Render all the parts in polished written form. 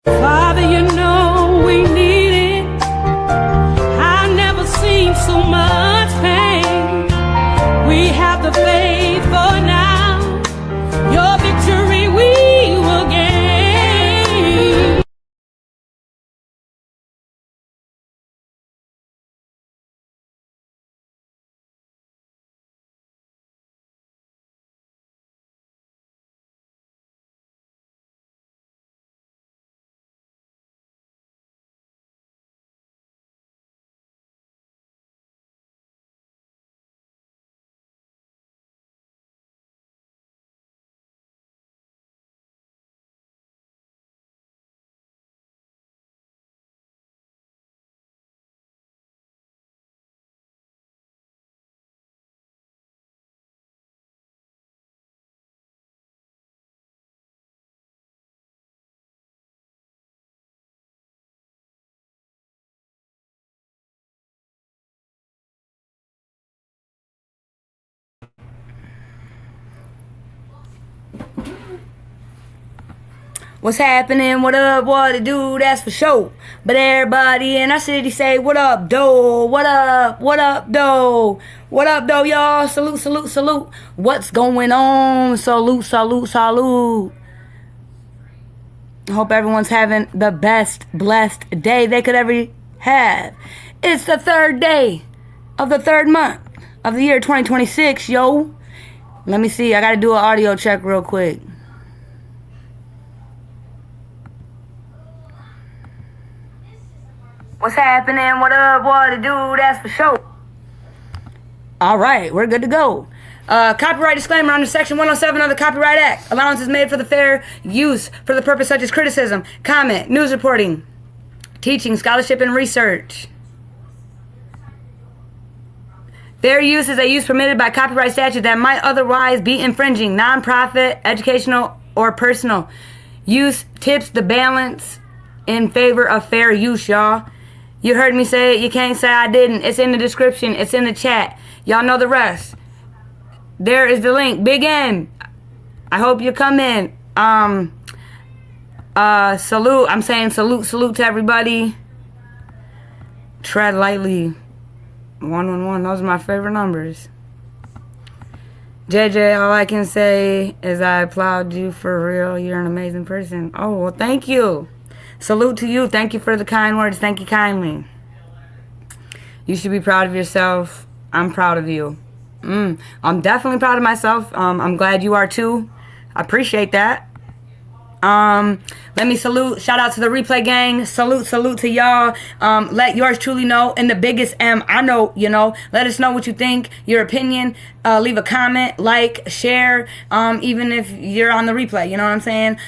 Father, you know we need it. I've never seen so much pain. We have the faith for now. Your victory we will gain. What's happening? What up? What it do? That's for sure. But everybody in our city say, what up, doe? What up? What up, doe? What up, doe, y'all? Salute, salute, salute. What's going on? Salute, salute, salute. I hope everyone's having the best, blessed day they could ever have. It's the third day of the third month of the year 2026, yo. Let me see. I got to do an audio check real quick. What's happening? What up? What to do? That's for sure. All right, we're good to go. Copyright disclaimer under Section 107 of the Copyright Act. Allowance is made for the fair use for the purpose such as criticism, comment, news reporting, teaching, scholarship, and research. Fair use is a use permitted by copyright statute that might otherwise be infringing. Non-profit, educational, or personal use tips the balance in favor of fair use, y'all. You heard me say it. You can't say I didn't. It's in the description. It's in the chat. Y'all know the rest. There is the link. Big M. I hope you come in. Salute. I'm saying salute to everybody. Tread lightly. 111. Those are my favorite numbers. JJ, all I can say is I applaud you for real. You're an amazing person. Oh, well, thank you. Salute to you. Thank you for the kind words. Thank you kindly. You should be proud of yourself. I'm proud of you. I'm definitely proud of myself. I'm glad you are too. I appreciate that. Let me salute. Shout out to the replay gang. Salute to y'all. Let yours truly know. And the biggest M, I know, you know. Let us know what you think, your opinion. Leave a comment, like, share. Even if you're on the replay, you know what I'm saying?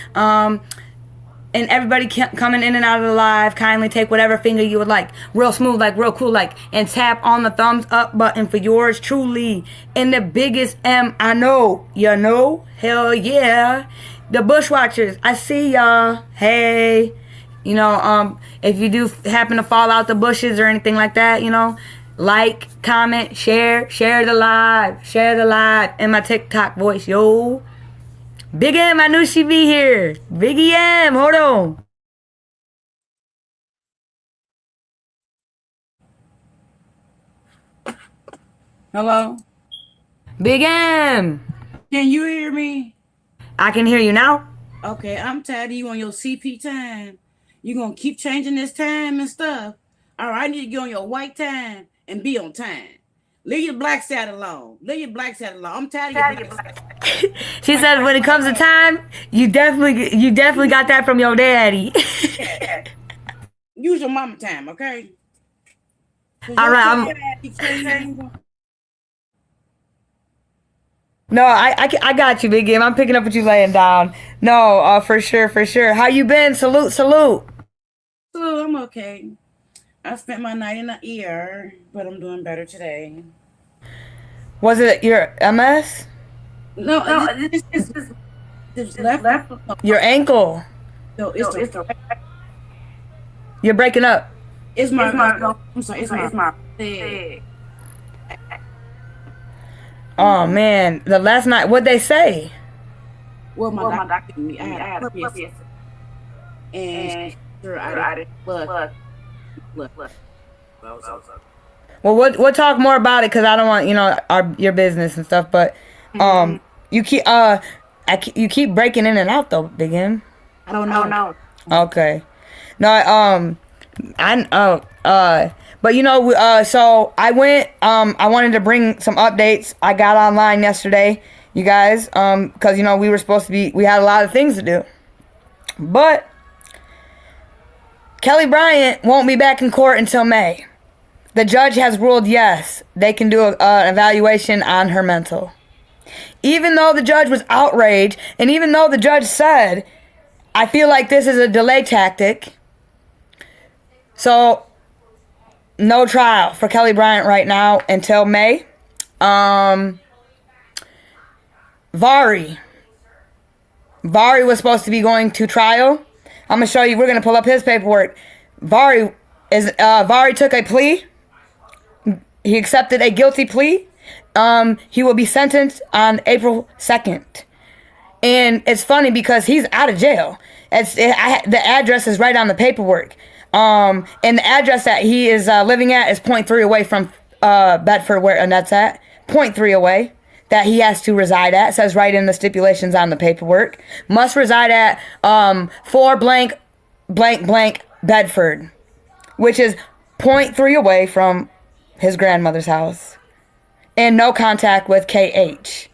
And everybody coming in and out of the live, kindly take whatever finger you would like. Real smooth, like real cool, like. And tap on the thumbs up button for yours truly. And the biggest M, I know. You know? Hell yeah. The Bushwatchers, I see y'all. Hey. You know, if you do happen to fall out the bushes or anything like that, you know, like, comment, share the live. Share the live in my TikTok voice, yo. Big M, I knew she'd be here. Biggie M, hold on. Hello? Big M. Can you hear me? I can hear you now. Okay, I'm tired of you on your CP time. You gonna keep changing this time and stuff. All right, I need to get on your white time and be on time. Leave your black side alone. Leave your black side alone. I'm tired of your black side. She said when it comes to time, you definitely got that from your daddy. Use your mama time, okay? All right, No, I got you, Big M. I'm picking up what you laying down. No, for sure. How you been? Salute. So I'm okay. I spent my night in the ER, but I'm doing better today. Was it your MS? No, this left. Your ankle. No, it's You're breaking up. I'm sorry, it's my leg. Oh man, the last night, what'd they say? Well, my doctor gave me, I had a and sure I didn't look. Well, we'll talk more about it because I don't want your business and stuff. But you you keep breaking in and out though, Big M. I don't know. Okay. No, but so I went, I wanted to bring some updates. I got online yesterday, you guys, because, we were supposed to we had a lot of things to do. But Kelly Bryant won't be back in court until May. The judge has ruled yes, they can do an evaluation on her mental. Even though the judge was outraged, and even though the judge said, I feel like this is a delay tactic. So, no trial for Kelly Bryant right now until May. Vari was supposed to be going to trial. I'm going to show you. We're going to pull up his paperwork. Vari took a plea. He accepted a guilty plea. He will be sentenced on April 2nd. And it's funny because he's out of jail. The address is right on the paperwork. And the address that he is living at is 0.3 away from Bedford, and that's at 0.3 away that he has to reside at. It says right in the stipulations on the paperwork. Must reside at 4 blank Bedford, which is 0.3 away from his grandmother's house. And no contact with KH.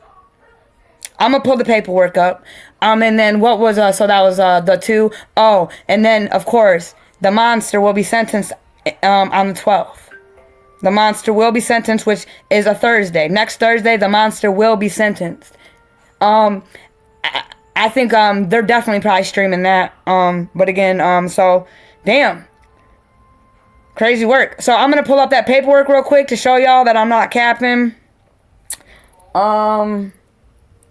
I'm going to pull the paperwork up. And then what was, so that was the 2. Oh, and then, of course, the monster will be sentenced on the 12th. The monster will be sentenced, which is a Thursday. Next Thursday, the monster will be sentenced. I think they're definitely probably streaming that. But again, so, damn. Crazy work. So I'm going to pull up that paperwork real quick to show y'all that I'm not capping. And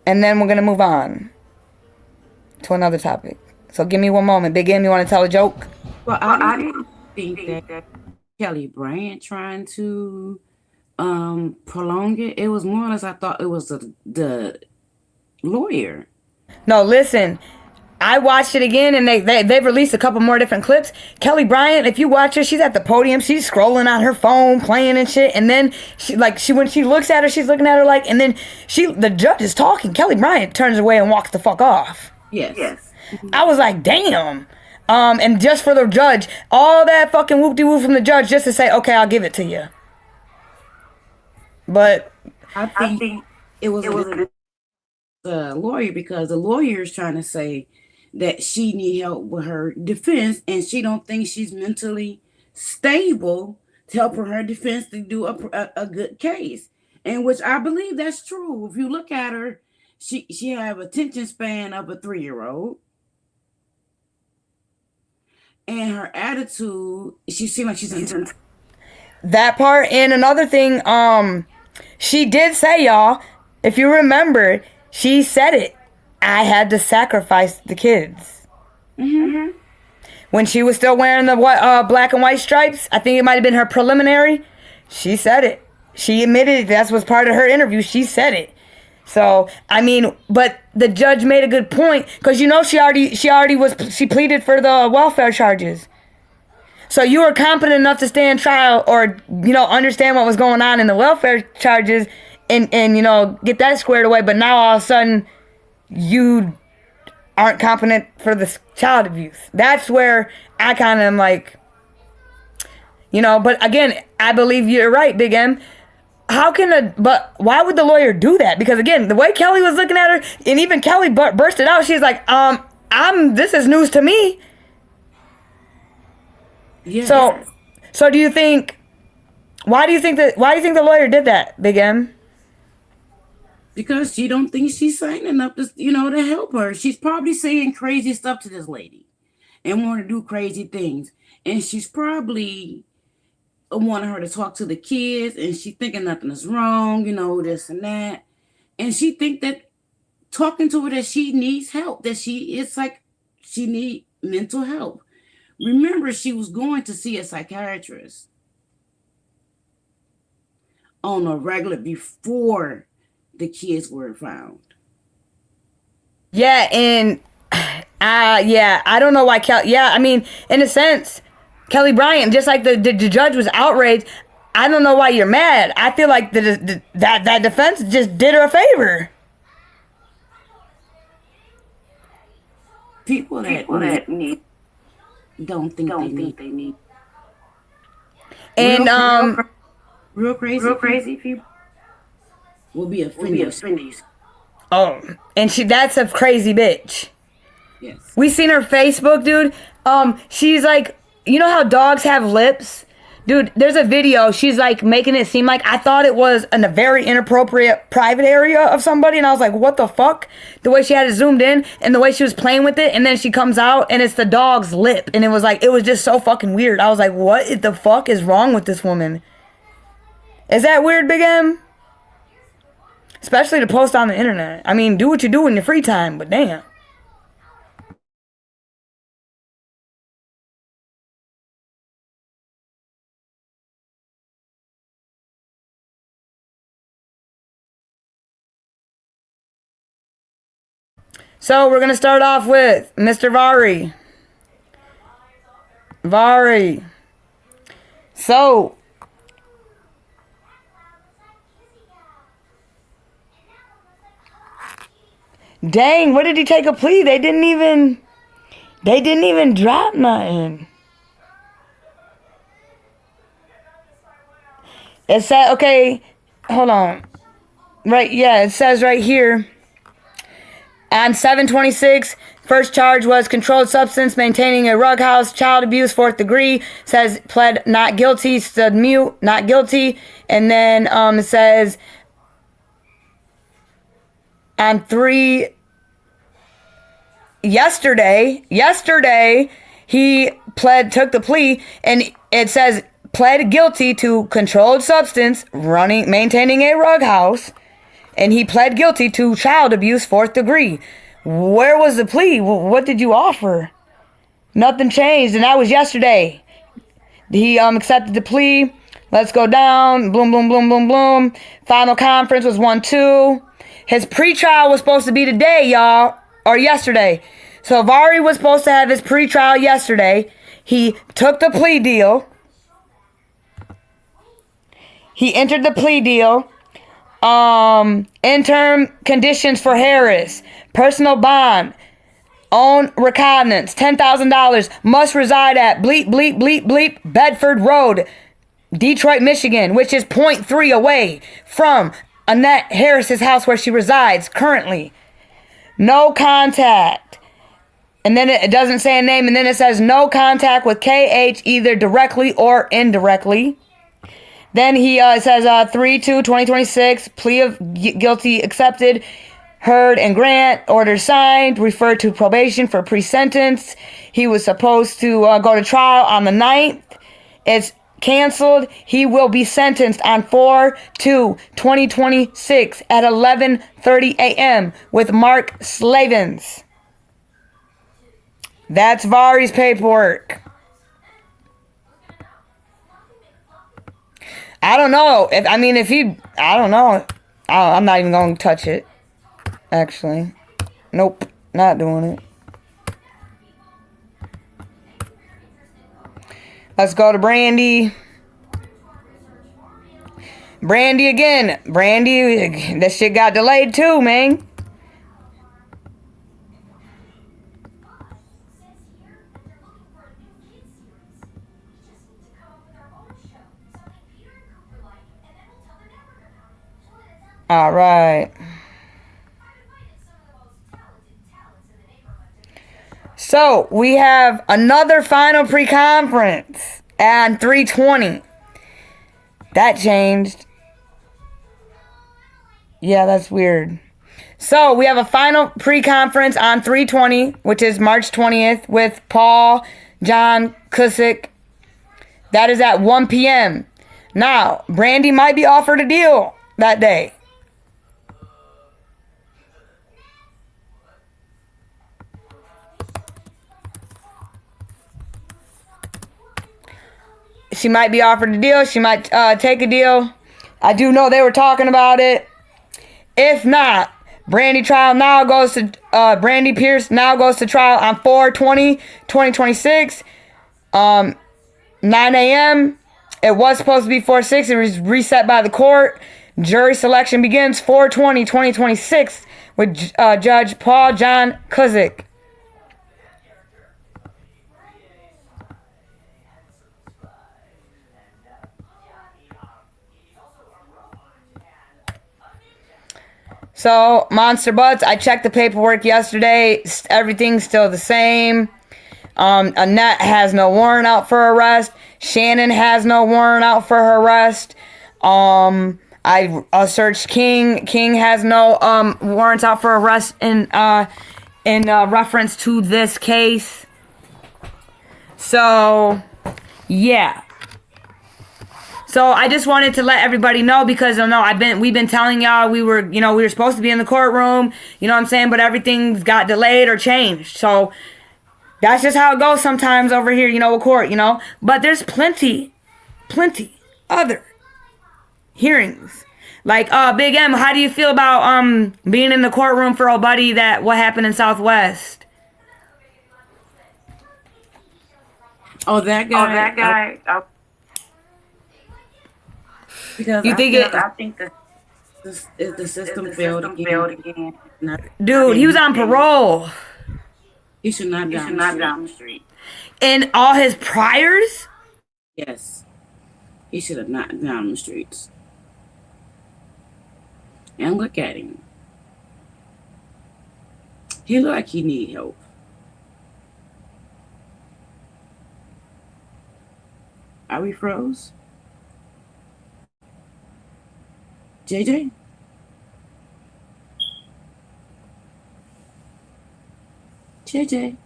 then we're going to move on to another topic. So give me one moment. Big M, you want to tell a joke? Well, I didn't think that Kelly Bryant trying to prolong it. It was more or less I thought it was the lawyer. No, listen. I watched it again, and they've released a couple more different clips. Kelly Bryant, if you watch her, she's at the podium, she's scrolling on her phone, playing and shit, and then when she looks at her, she's looking at her like, and then the judge is talking. Kelly Bryant turns away and walks the fuck off. Yes. Mm-hmm. I was like, damn. And just for the judge, all that fucking whoop-de-whoop from the judge just to say, okay, I'll give it to you. But I think it was the lawyer, because the lawyer is trying to say that she need help with her defense, and she don't think she's mentally stable to help her defense to do a good case. And which I believe that's true. If you look at her, she have attention span of a 3-year-old. And her attitude, she seems like she's intense. That part. And another thing, she did say, y'all, if you remember, she said it. I had to sacrifice the kids. Mm-hmm. When she was still wearing the black and white stripes, I think it might have been her preliminary, she said it. She admitted it. That was part of her interview. She said it. So, I mean, but the judge made a good point, because she pleaded for the welfare charges. So you were competent enough to stand trial, or, understand what was going on in the welfare charges and get that squared away. But now all of a sudden, you aren't competent for the child abuse. That's where I kind of am like, but again, I believe you're right, Big M. But why would the lawyer do that? Because again, the way Kelly was looking at her, and even Kelly bursted out, she's like, this is news to me. Yeah. So do you think, why do you think the lawyer did that, Big M? Because she don't think she's signing up to, to help her. She's probably saying crazy stuff to this lady and want to do crazy things. And she's probably wanting her to talk to the kids, and she thinking nothing is wrong, this and that. And she think that talking to her that she needs help, that she need mental help. Remember, she was going to see a psychiatrist on a regular before the kids were found. Yeah, and Yeah, I don't know why I mean, in a sense, Kelly Bryant, just like the judge was outraged, I don't know why you're mad. I feel like that defense just did her a favor. People that need don't think they need. And Real crazy people will be offended. oh, and that's a crazy bitch. Yes. We seen her Facebook, dude. She's like, you know how dogs have lips? Dude, there's a video. She's like making it seem like I thought it was in a very inappropriate private area of somebody. And I was like, what the fuck? The way she had it zoomed in and the way she was playing with it. And then she comes out and it's the dog's lip. And it was just so fucking weird. I was like, what the fuck is wrong with this woman? Is that weird, Big M? Especially to post on the internet. I mean, do what you do in your free time, but damn. So we're going to start off with Mr. Vari. Vari. So, dang, what did he take a plea? They didn't even drop nothing. It said, okay, hold on. Right, yeah, it says right here. On 7/26, first charge was controlled substance, maintaining a rug house, child abuse, 4th degree. Says pled not guilty, stood mute, not guilty. And then it says on 3 yesterday he took the plea, and it says pled guilty to controlled substance, maintaining a rug house. And he pled guilty to child abuse, 4th degree. Where was the plea? What did you offer? Nothing changed, and that was yesterday. He accepted the plea. Let's go down. Boom, boom, boom, boom, boom. Final conference was 1-2. His pretrial was supposed to be today, y'all, or yesterday. So Vari was supposed to have his pretrial yesterday. He took the plea deal. He entered the plea deal. Interim conditions for Harris, personal bond, own recognizance, $10,000, must reside at bleep, bleep, bleep, bleep, Bedford Road, Detroit, Michigan, which is 0.3 away from Annette Harris's house where she resides currently. No contact. And then it doesn't say a name, and then it says no contact with KH either directly or indirectly. Then he says 3/2/2026, plea of guilty accepted, heard and grant, order signed, referred to probation for pre-sentence. He was supposed to go to trial on the 9th. It's canceled. He will be sentenced on 4/2/2026 at 11:30 a.m. with Mark Slavens. That's Vari's paperwork. I don't know. I don't know. I'm not even going to touch it. Actually. Nope. Not doing it. Let's go to Brandy. Brandy again. Brandy, this shit got delayed too, man. All right. So we have another final pre-conference at 3:20. That changed. Yeah, that's weird. So we have a final pre-conference on 3:20, which is March 20th, with Paul John Cusick. That is at 1 p.m. Now, Brandy might be offered a deal that day. She might be offered a deal. She might take a deal. I do know they were talking about it. If not, Brandy trial now goes to Brandy Pierce now goes to trial on 4/20/2026, 9 a.m. It was supposed to be 4/6. It was reset by the court. Jury selection begins 4/20/2026 with Judge Paul John Kuzik. So, Monster Butts, I checked the paperwork yesterday. Everything's still the same. Annette has no warrant out for arrest. Shannon has no warrant out for her arrest. I searched King. King has no warrants out for arrest in reference to this case. So, yeah. So I just wanted to let everybody know because we've been telling y'all we were supposed to be in the courtroom, you know what I'm saying, but everything's got delayed or changed. So that's just how it goes sometimes over here, with court, But there's plenty other hearings. Like Big M, how do you feel about being in the courtroom for old buddy what happened in Southwest? Oh, that guy. Because You think I think the system failed again. Dude, he was on parole. He should not be down the street. And all his priors? Yes. He should have not been on the streets. And look at him. He look like he need help. Are we froze? JJ? JJ?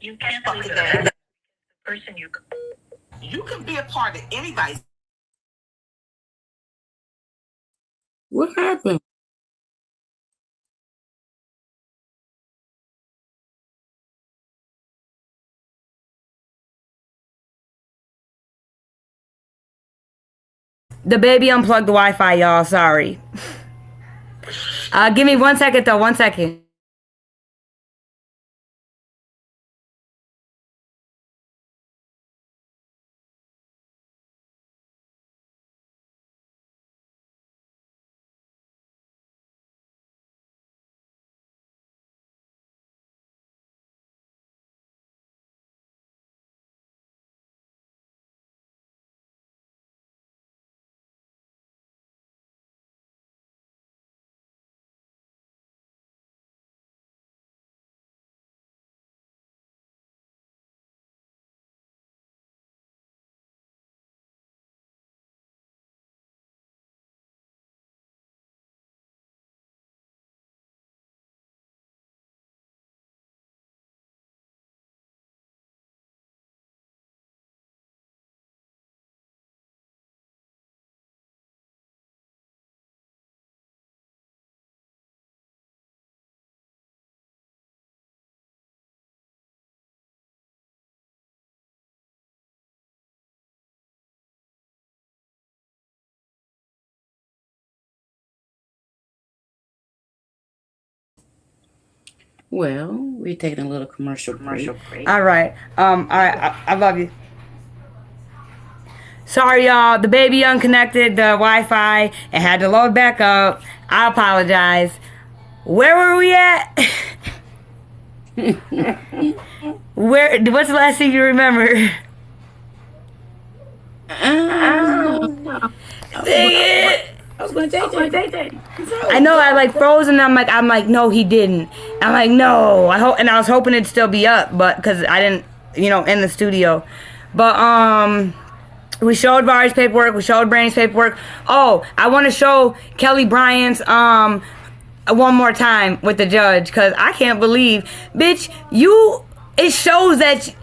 You can't leave that person you can be a part of anybody's. What happened? The baby unplugged the Wi-Fi, y'all. Sorry. Give me 1 second, though. 1 second. Well, we're taking a little commercial break. All right. I love you. Sorry, y'all. The baby unconnected the Wi-Fi and had to load back up. I apologize. Where were we at? What's the last thing you remember? Dang it. I was going to take that. I know I like froze and I'm like, no, he didn't. I'm like, no. I was hoping it'd still be up, but because I didn't, in the studio. But we showed Vari's paperwork. We showed Brainy's paperwork. Oh, I want to show Kelly Bryant's one more time with the judge because I can't believe, bitch, it shows that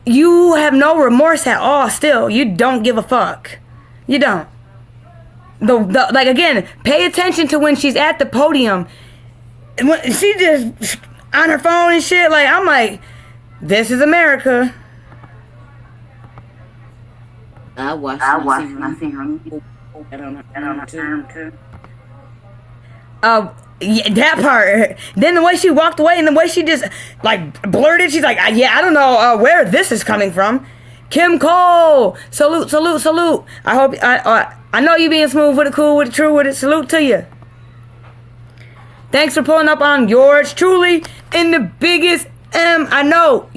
you have no remorse at all. Still, you don't give a fuck. You don't. Like, again, pay attention to when she's at the podium. When she just on her phone and shit. Like, I'm like, this is America. I watched nothing wrong. I don't know too. Yeah, that part. Then the way she walked away and the way she just like blurted, she's like, yeah, I don't know where this is coming from. Kim Cole, salute. I hope I know you being smooth with it, cool with it, true with it. Salute to you. Thanks for pulling up on yours truly in the biggest M. I know,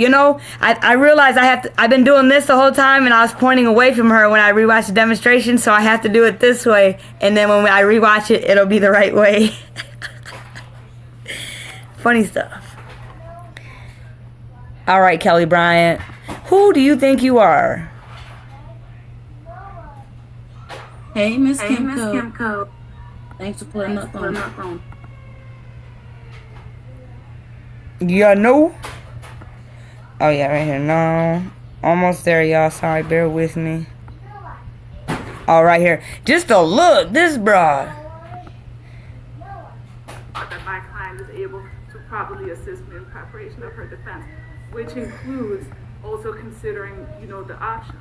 I realize I've been doing this the whole time and I was pointing away from her when I rewatched the demonstration, so I have to do it this way, and then when I rewatch it, it'll be the right way. Funny stuff. All right, Kelly Bryant. Who do you think you are? Hey, Miss Kim Cole. Thanks for pulling up on. Yeah, no. Oh, yeah, right here. No. Almost there, y'all. Sorry, bear with me. Oh, right here. Just a look. This broad. That my client is able to properly assist me in preparation of her defense, which includes also considering, the options.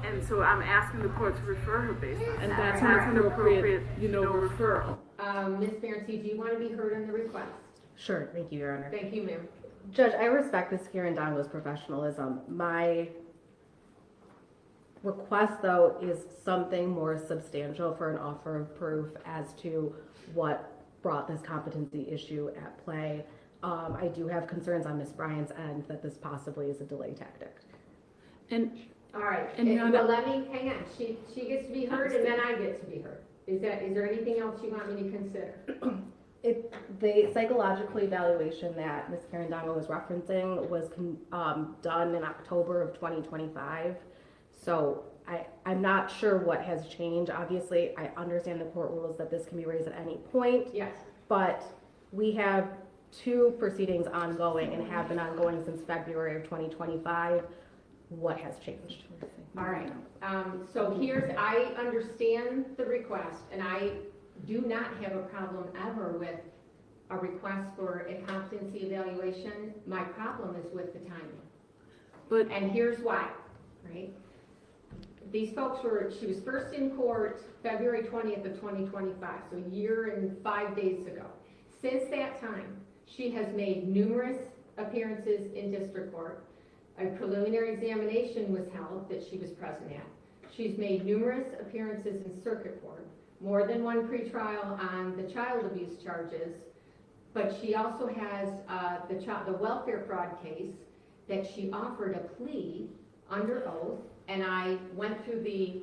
And so I'm asking the court to refer her based on that. And that's an appropriate, referral. Ms. Farenthy, do you want to be heard on the request? Sure, thank you, Your Honor. Thank you, ma'am. Judge, I respect Ms. Kirandongo's professionalism. My request, though, is something more substantial for an offer of proof as to what brought this competency issue at play. I do have concerns on Ms. Bryant's end that this possibly is a delay tactic. And All right. And Your well, Honor- let me hang on. She gets to be heard, and then I get to be heard. Is there anything else you want me to consider? The psychological evaluation that Ms. Kirandongo was referencing was done in October of 2025. So I'm not sure what has changed. Obviously, I understand the court rules that this can be raised at any point. Yes. But we have two proceedings ongoing and have been ongoing since February of 2025. What has changed? All right, so here's, I understand the request, and I do not have a problem ever with a request for a competency evaluation. My problem is with the timing. But And here's why, right? These folks she was first in court February 20th of 2025, so a year and 5 days ago. Since that time, she has made numerous appearances in district court. A preliminary examination was held that she was present at. She's made numerous appearances in circuit court, more than one pretrial on the child abuse charges, but she also has the welfare fraud case that she offered a plea under oath, and I went through the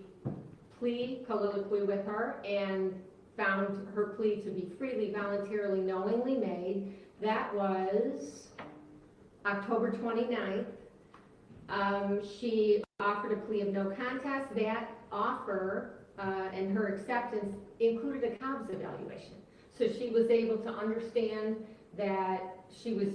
plea colloquy with her and found her plea to be freely, voluntarily, knowingly made. That was October 29th. She offered a plea of no contest. That offer and her acceptance included a Cobb's evaluation. So she was able to understand that she was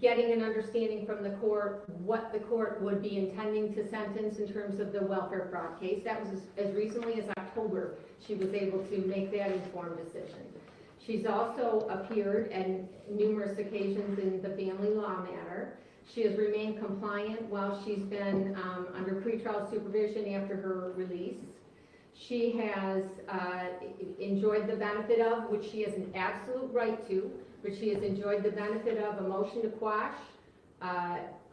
getting an understanding from the court what the court would be intending to sentence in terms of the welfare fraud case. That was as recently as October. She was able to make that informed decision. She's also appeared at numerous occasions in the family law matter. She has remained compliant while she's been under pretrial supervision after her release. She has enjoyed the benefit of, which she has an absolute right to, but she has enjoyed the benefit of a motion to quash,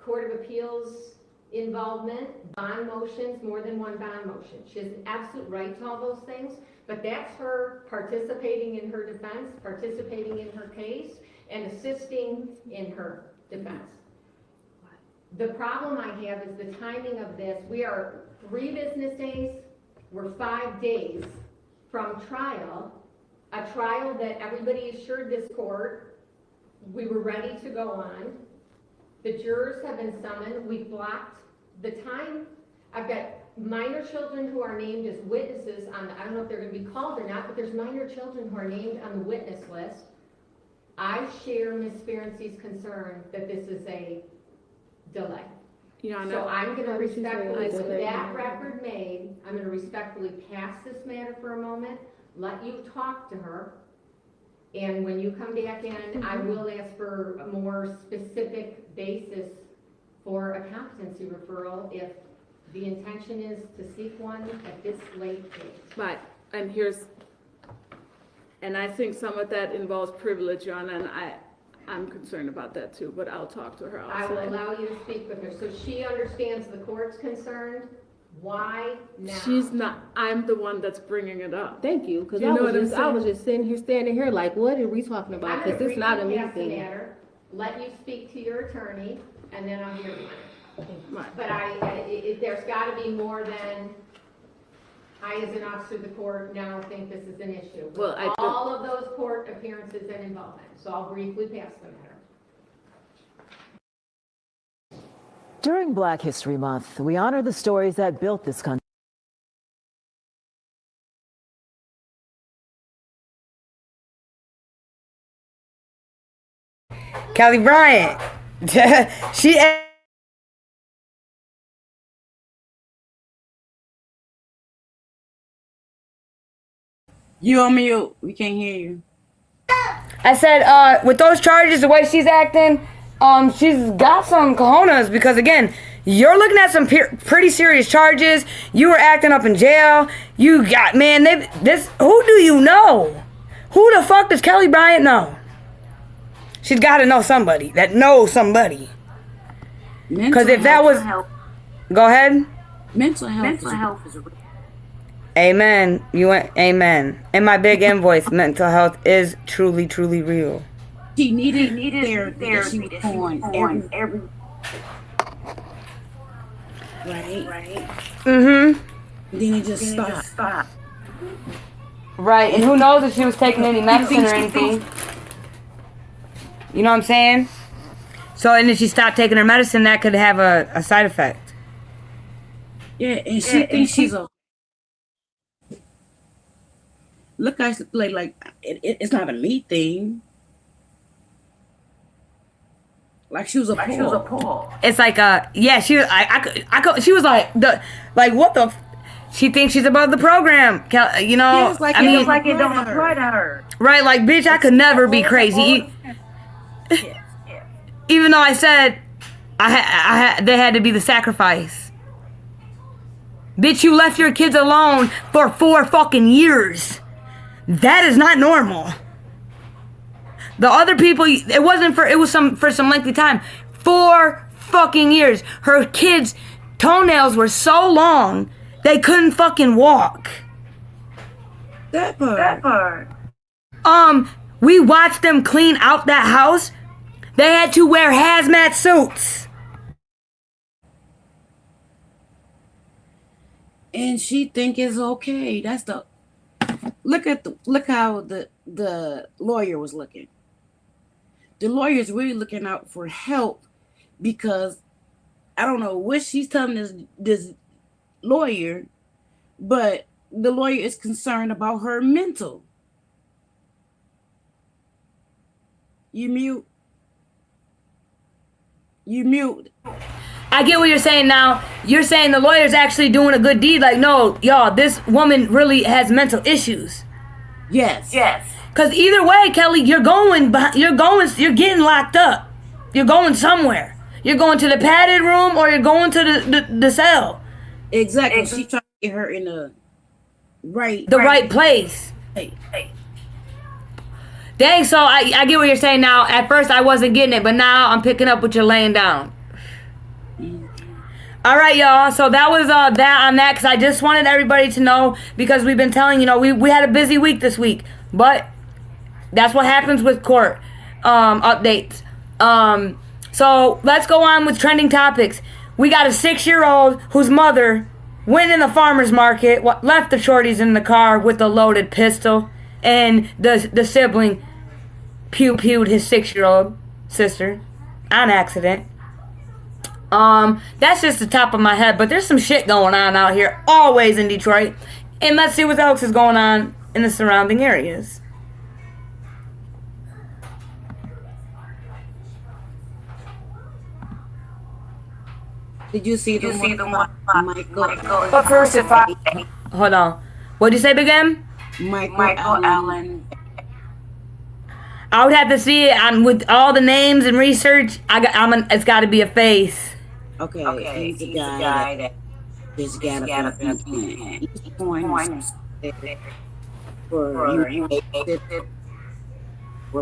Court of Appeals involvement, bond motions, more than one bond motion. She has an absolute right to all those things, but that's her participating in her defense, participating in her case, and assisting in her defense. The problem I have is the timing of this. We are 3 business days, we're 5 days from trial, a trial that everybody assured this court we were ready to go on. The jurors have been summoned. We've blocked the time. I've got minor children who are named as witnesses on I don't know if they're going to be called or not, but there's minor children who are named on the witness list. I share Ms. Ferenczi's concern that this is a delay. So I'm going to respectfully, with that record made, I'm going to respectfully pass this matter for a moment, let you talk to her, and when you come back in, I will ask for a more specific basis for a competency referral if the intention is to seek one at this late date. But, and I think some of that involves privilege, Your Honor, and I'm concerned about that too, but I'll talk to her outside. I will allow you to speak with her, so she understands the court's concerned. Why now? She's not, I'm the one that's bringing it up. Thank you, because You know what I'm I was just standing here like, what are we talking I'm about? going Because to it's not a briefly pass the meeting. matter, let you speak to your attorney, and then I'll hear you. Right. But there's got to be more than, I as an officer of the court now think this is an issue. Well, All of those court appearances and involvement, so I'll briefly pass the matter. During Black History Month, we honor the stories that built this country. Kelly Bryant. She. You on mute. We can't hear you. I said, with those charges, the way she's acting, she's got some cojones because, again, you're looking at some pretty serious charges. You were acting up in jail. You got, man, who do you know? Who the fuck does Kelly Bryant know? She's got to know somebody that knows somebody. Because if that was... Go ahead. Mental health is a Amen. You went, amen. In my big invoice, mental health is truly, truly real. She needed therapy. She was on every right. Mm-hmm. Then it just stopped. Right, and who knows if she was taking any medicine or anything. You know what I'm saying? So, and if she stopped taking her medicine, that could have a side effect. Yeah, and she thinks she's a... Look, I like it's not a me thing. Like she was a Paul. It's like yeah, she was she was like what the she thinks she's above the program. You know, Yeah, it's like I mean, it don't apply to her. right? Like, bitch, I could never be crazy. Even though I said they had to be the sacrifice. Bitch, you left your kids alone for 4 fucking years. That is not normal. The other people, it was for some lengthy time. 4 fucking years. Her kids' toenails were so long, they couldn't fucking walk. That part. We watched them clean out that house. They had to wear hazmat suits. And she think it's okay. That's the look how the lawyer was looking. The lawyer's really looking out for help because I don't know what she's telling this lawyer, but the lawyer is concerned about her mental. You mute. I get what you're saying now. You're saying the lawyer's actually doing a good deed. Like, no, y'all, this woman really has mental issues. Yes. Because either way, Kelly, you're getting locked up. You're going somewhere. You're going to the padded room or you're going to the cell. Exactly. She's trying to get her in the right place. Dang, so I get what you're saying now. At first I wasn't getting it, but now I'm picking up what you're laying down. All right, y'all. So that was that on that, because I just wanted everybody to know, because we've been telling, we had a busy week this week, but that's what happens with court updates. So let's go on with trending topics. We got a 6-year-old whose mother went in the farmer's market, left the shorties in the car with a loaded pistol, and the sibling pew-pewed his 6-year-old sister on accident. That's just the top of my head, but there's some shit going on out here, always in Detroit. And let's see what else is going on in the surrounding areas. Did you see the one Michael? But first, hold on. What'd you say, Big M? Michael Allen. I would have to see it with all the names and research. It's got to be a face. Okay, he's the guy that just got up in East Point for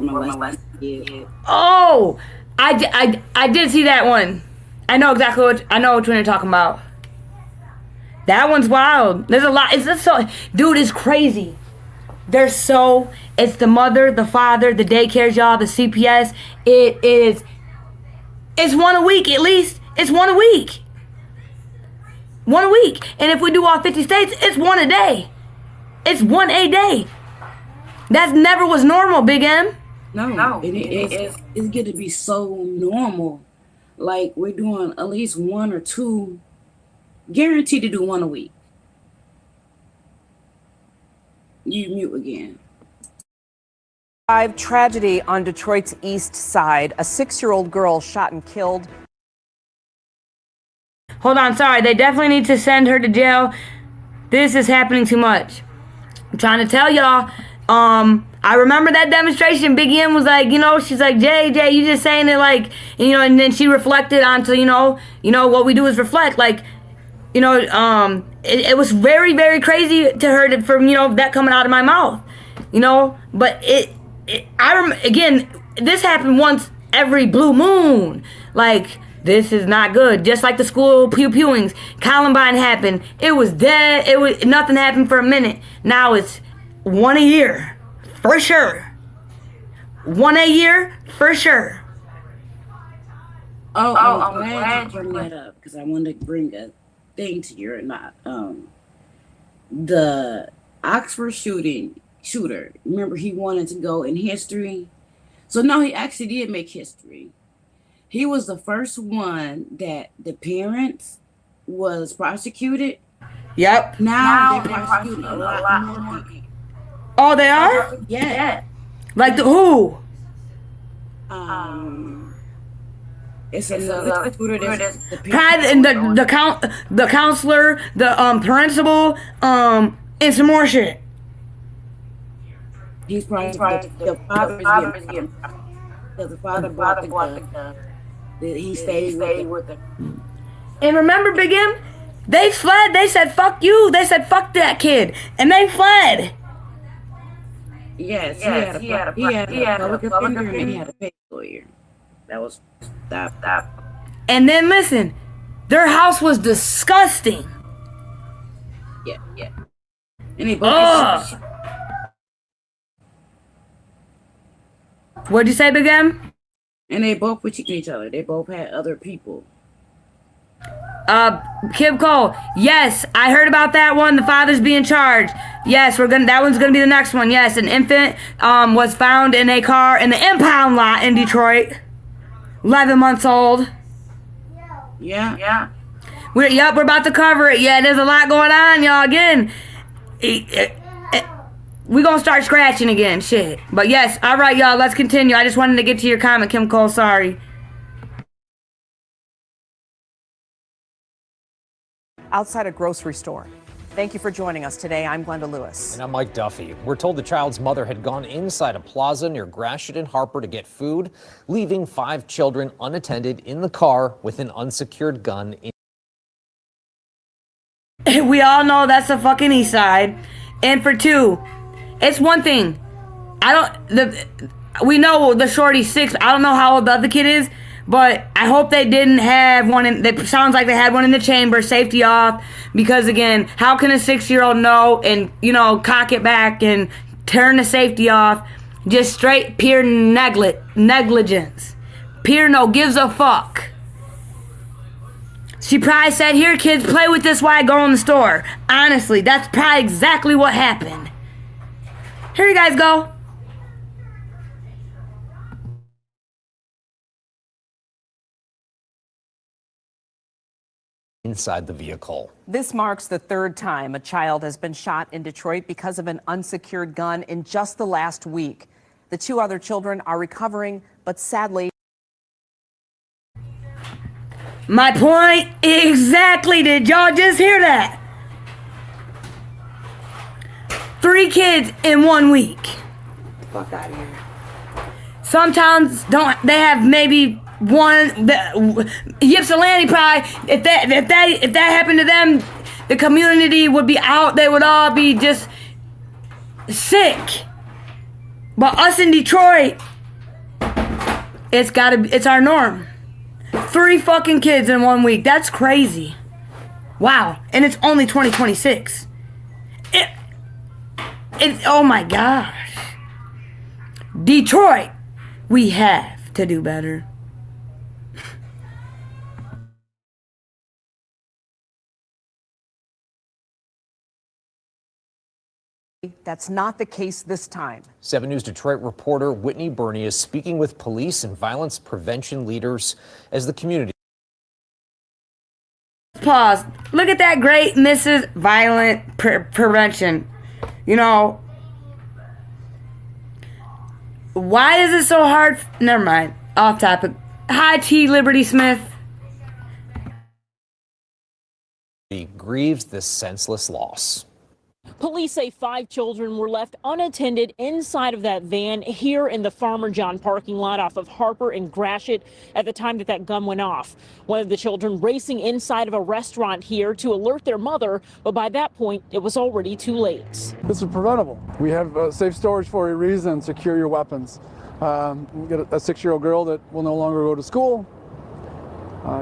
molested. Oh, I did see that one. I know exactly which one you're talking about. That one's wild. There's a lot. It's just so, dude, it's crazy. It's the mother, the father, the daycares, y'all, the CPS. It's one a week at least. It's one a week. One a week. And if we do all 50 states, it's one a day. It's one a day. That never was normal, Big M. No. It's going to be so normal. Like, we're doing at least 1 or 2, guaranteed to do 1 a week. You mute again. Tragedy on Detroit's east side. A 6-year-old girl shot and killed. Hold on, sorry. They definitely need to send her to jail. This is happening too much. I'm trying to tell y'all. I remember that demonstration. Big M was like, she's like, Jay, you just saying it like, and then she reflected onto, what we do is reflect. Like, it was very, very crazy to her from that coming out of my mouth, but again, this happened once every blue moon. Like, this is not good. Just like the school pew-pewings. Columbine happened. It was dead. Nothing happened for a minute. Now it's 1 a year. For sure. 1 a year. For sure. I'm glad you bring that up, because I wanted to bring a thing to you or not. The Oxford shooter, remember he wanted to go in history? So no, he actually did make history. He was the first one that the parents was prosecuted. Yep. Now they're prosecuting a lot more people. Oh, they are? Yeah. Like who? It's another tutor that's Private and the counselor, the principal, and some more shit. He's probably the father is getting because the father bought the gun. He stayed with them. And remember, Big M, they fled. They said, "Fuck you." They said, "Fuck that kid," and they fled. Yes, he had a public defender and he had a paid lawyer. That was that. And then listen, their house was disgusting. Yeah. And they both. What'd you say, Big M? And they both were cheating each other. They both had other people. Kim Cole. Yes, I heard about that one. The father's being charged. Yes, that one's gonna be the next one. Yes, an infant was found in a car in the impound lot in Detroit. 11 months old. Yeah. We're about to cover it. Yeah, there's a lot going on, y'all. Again, we gonna start scratching again. Shit. But yes, all right, y'all. Let's continue. I just wanted to get to your comment, Kim Cole. Sorry. Outside a grocery store. Thank you for joining us today. I'm Glenda Lewis. And I'm Mike Duffy. We're told the child's mother had gone inside a plaza near Gratiot and Harper to get food, leaving 5 children unattended in the car with an unsecured gun. We all know that's the fucking east side. And for 2, it's one thing. We know the shorty's 6. I don't know how old the other kid is. But I hope they didn't have one it sounds like they had one in the chamber, safety off, because again, how can a 6-year-old know and, cock it back and turn the safety off? Just straight pure negligence. Pure no gives a fuck. She probably said, "Here kids, play with this while I go in the store." Honestly, that's probably exactly what happened. Here you guys go. Inside the vehicle. This marks the 3rd time a child has been shot in Detroit because of an unsecured gun in just the last week. The 2 other children are recovering, but sadly... My point exactly. Did y'all just hear that? 3 kids in 1 week. Fuck out of here. Some towns don't. They have maybe one. Ypsilanti probably. If that happened to them, the community would be out. They would all be just sick. But us in Detroit, it's our norm. 3 fucking kids in 1 week. That's crazy. Wow. And it's only 2026. Oh my gosh. Detroit, we have to do better. That's not the case this time. 7 News Detroit reporter Whitney Burney is speaking with police and violence prevention leaders as the community. Pause. Look at that great Mrs. Violent Prevention. Why is it so hard? Never mind. Off topic. Hi, T. Liberty Smith. He grieves this senseless loss. Police say 5 children were left unattended inside of that van here in the Farmer John parking lot off of Harper and Gratiot at the time that gun went off. One of the children racing inside of a restaurant here to alert their mother, but by that point, it was already too late. This is preventable. We have safe storage for a reason. Secure your weapons. You get a 6-year-old girl that will no longer go to school.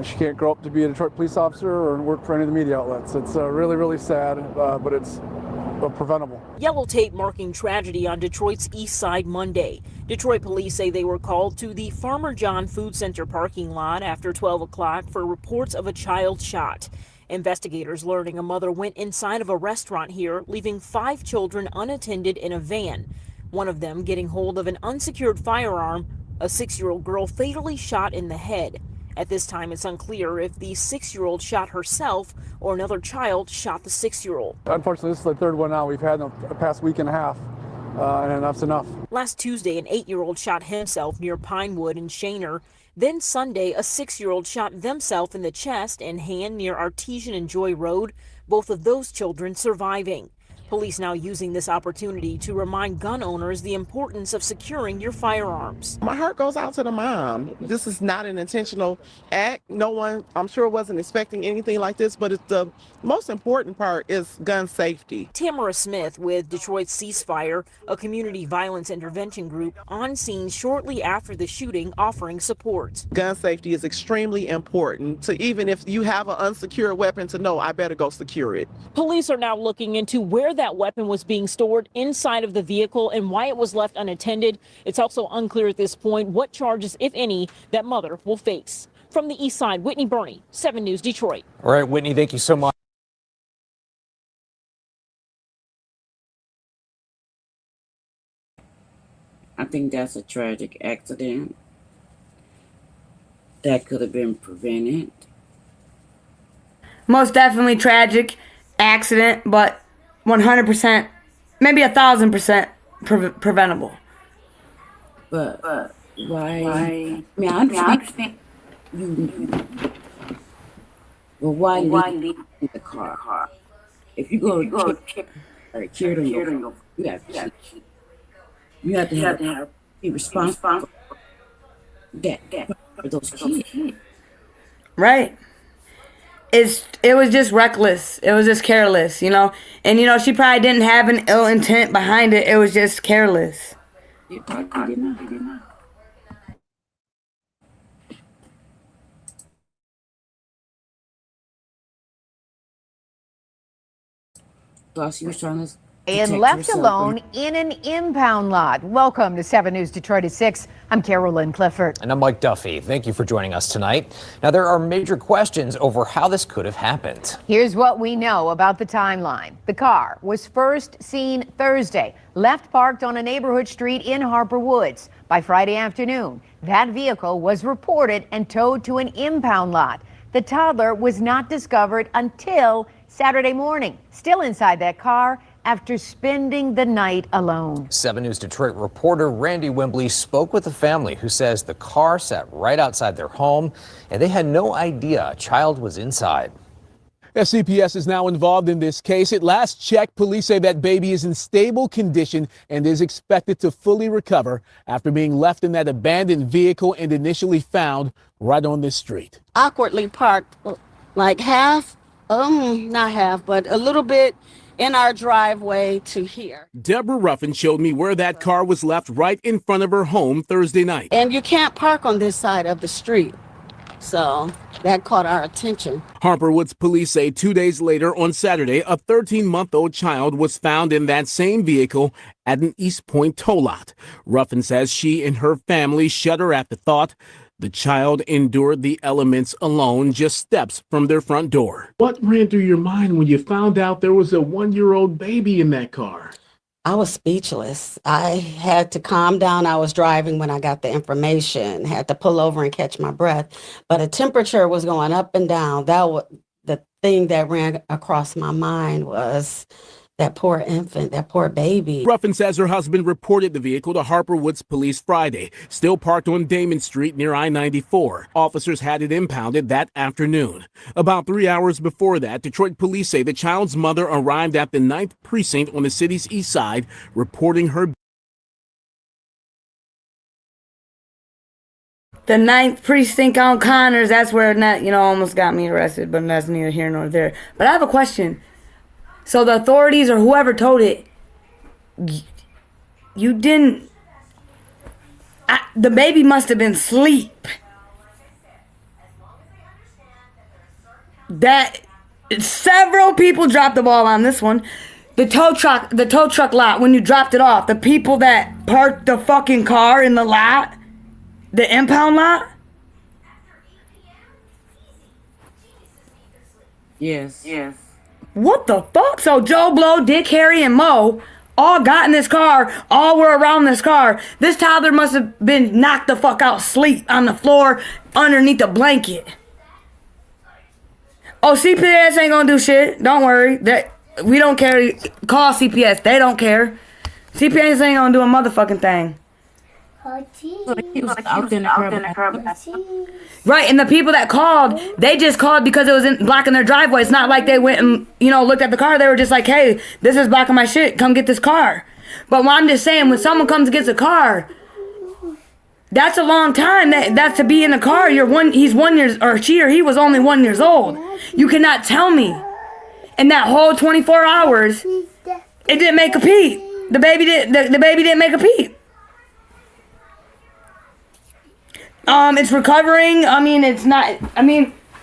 She can't grow up to be a Detroit police officer or work for any of the media outlets. It's really, really sad, but it's preventable. Yellow tape marking tragedy on Detroit's east side Monday. Detroit police say they were called to the Farmer John Food Center parking lot after 12 o'clock for reports of a child shot. Investigators learning a mother went inside of a restaurant here, leaving 5 children unattended in a van. One of them getting hold of an unsecured firearm, a 6-year-old girl fatally shot in the head. At this time, it's unclear if the 6-year-old shot herself or another child shot the 6-year-old. Unfortunately, this is the 3rd one now we've had in the past week and a half. and enough's enough. Last Tuesday, an 8-year-old shot himself near Pinewood and Shaner. Then Sunday, a 6-year-old shot themselves in the chest and hand near Artesian and Joy Road, both of those children surviving. Police now using this opportunity to remind gun owners the importance of securing your firearms. My heart goes out to the mom. This is not an intentional act. No one, I'm sure, wasn't expecting anything like this, but it's the most important part is gun safety. Tamara Smith with Detroit's Ceasefire, a community violence intervention group, on scene shortly after the shooting, offering support. Gun safety is extremely important to, even if you have an unsecured weapon, to know I better go secure it. Police are now looking into where that weapon was being stored inside of the vehicle and why it was left unattended. It's also unclear at this point what charges, if any, that mother will face. From the East Side, Whitney Burney, 7 News Detroit. All right, Whitney, thank you so much. I think that's a tragic accident that could have been prevented. Most definitely tragic accident, but 100%, maybe 1,000% preventable. But why? I mean, I understand you. But why leave in the car? If you go to secure on your, you have to be responsible for that for those kids. Right. It was just reckless. It was just careless, you know. And you know, she probably didn't have an ill intent behind it. It was just careless. Plus, he was trying to And left alone in an impound lot. Welcome to 7 News Detroit at 6. I'm Carolyn Clifford. And I'm Mike Duffy. Thank you for joining us tonight. Now, there are major questions over how this could have happened. Here's what we know about the timeline. The car was first seen Thursday, left parked on a neighborhood street in Harper Woods. By Friday afternoon, that vehicle was reported and towed to an impound lot. The toddler was not discovered until Saturday morning, still inside that car after spending the night alone. 7 News Detroit reporter Randy Wembley spoke with a family who says the car sat right outside their home and they had no idea a child was inside. CPS is now involved in this case. At last check, police say that baby is in stable condition and is expected to fully recover after being left in that abandoned vehicle and initially found right on this street. Awkwardly parked, like not half, but a little bit in our driveway to here. Deborah Ruffin showed me where that car was left right in front of her home Thursday night. And you can't park on this side of the street. So that caught our attention. Harper Woods police say 2 days later on Saturday, a 13-month-old child was found in that same vehicle at an East Point tow lot. Ruffin says she and her family shudder at the thought the child endured the elements alone just steps from their front door. What ran through your mind when you found out there was a 1-year-old baby in that car? I was speechless. I had to calm down. I was driving when I got the information, had to pull over and catch my breath. But the temperature was going up and down. That was the thing that ran across my mind was that poor infant, that poor baby. Ruffin says her husband reported the vehicle to Harper Woods police Friday, still parked on Damon Street near I-94. Officers had it impounded that afternoon. About 3 hours before that, Detroit police say the child's mother arrived at the 9th precinct on the city's east side, reporting her. The 9th precinct on Connors, that's where that, almost got me arrested, but that's neither here nor there. But I have a question. So the authorities or whoever told it, you didn't, the baby must have been asleep. That, several people dropped the ball on this one. The tow truck lot, when you dropped it off, the people that parked the fucking car in the lot, the impound lot. Yes. What the fuck? So Joe Blow, Dick, Harry, and Mo all got in this car, all were around this car. This toddler must have been knocked the fuck out, asleep on the floor underneath a blanket. Oh, CPS ain't gonna do shit. Don't worry. We don't care. Call CPS. They don't care. CPS ain't gonna do a motherfucking thing. He was out there in the curb. Right, and the people that called, they just called because it was blocking their driveway. It's not like they went and, looked at the car. They were just like, hey, this is blocking my shit. Come get this car. But I'm just saying, when someone comes and gets a car, that's a long time. That's to be in the car. He's 1 year, or she or he was only 1 year old. You cannot tell me. In that whole 24 hours, it didn't make a peep. The baby didn't make a peep. It's recovering.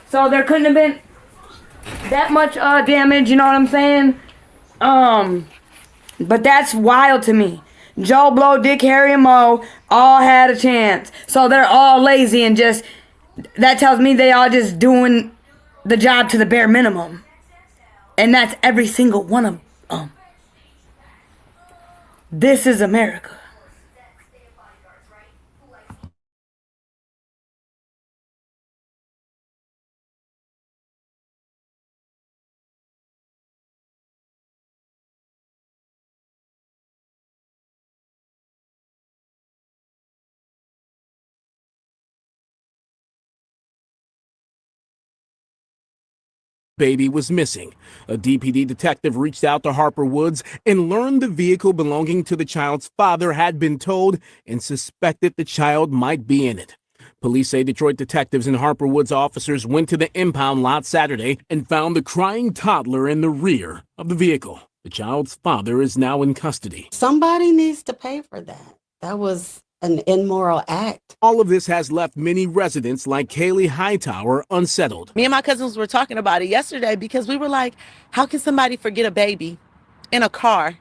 So there couldn't have been that much damage, you know what I'm saying? But that's wild to me. Joe Blow, Dick, Harry, and Mo all had a chance. So they're all lazy and that tells me they all just doing the job to the bare minimum. And that's every single one of them. This is America. Baby was missing. A DPD detective reached out to Harper Woods and learned the vehicle belonging to the child's father had been towed and suspected the child might be in it. Police say Detroit detectives and Harper Woods officers went to the impound lot Saturday and found the crying toddler in the rear of the vehicle. The child's father is now in custody. Somebody needs to pay for that. That was an immoral act. All of this has left many residents like Kaylee Hightower unsettled. Me and my cousins were talking about it yesterday because we were like, how can somebody forget a baby in a car?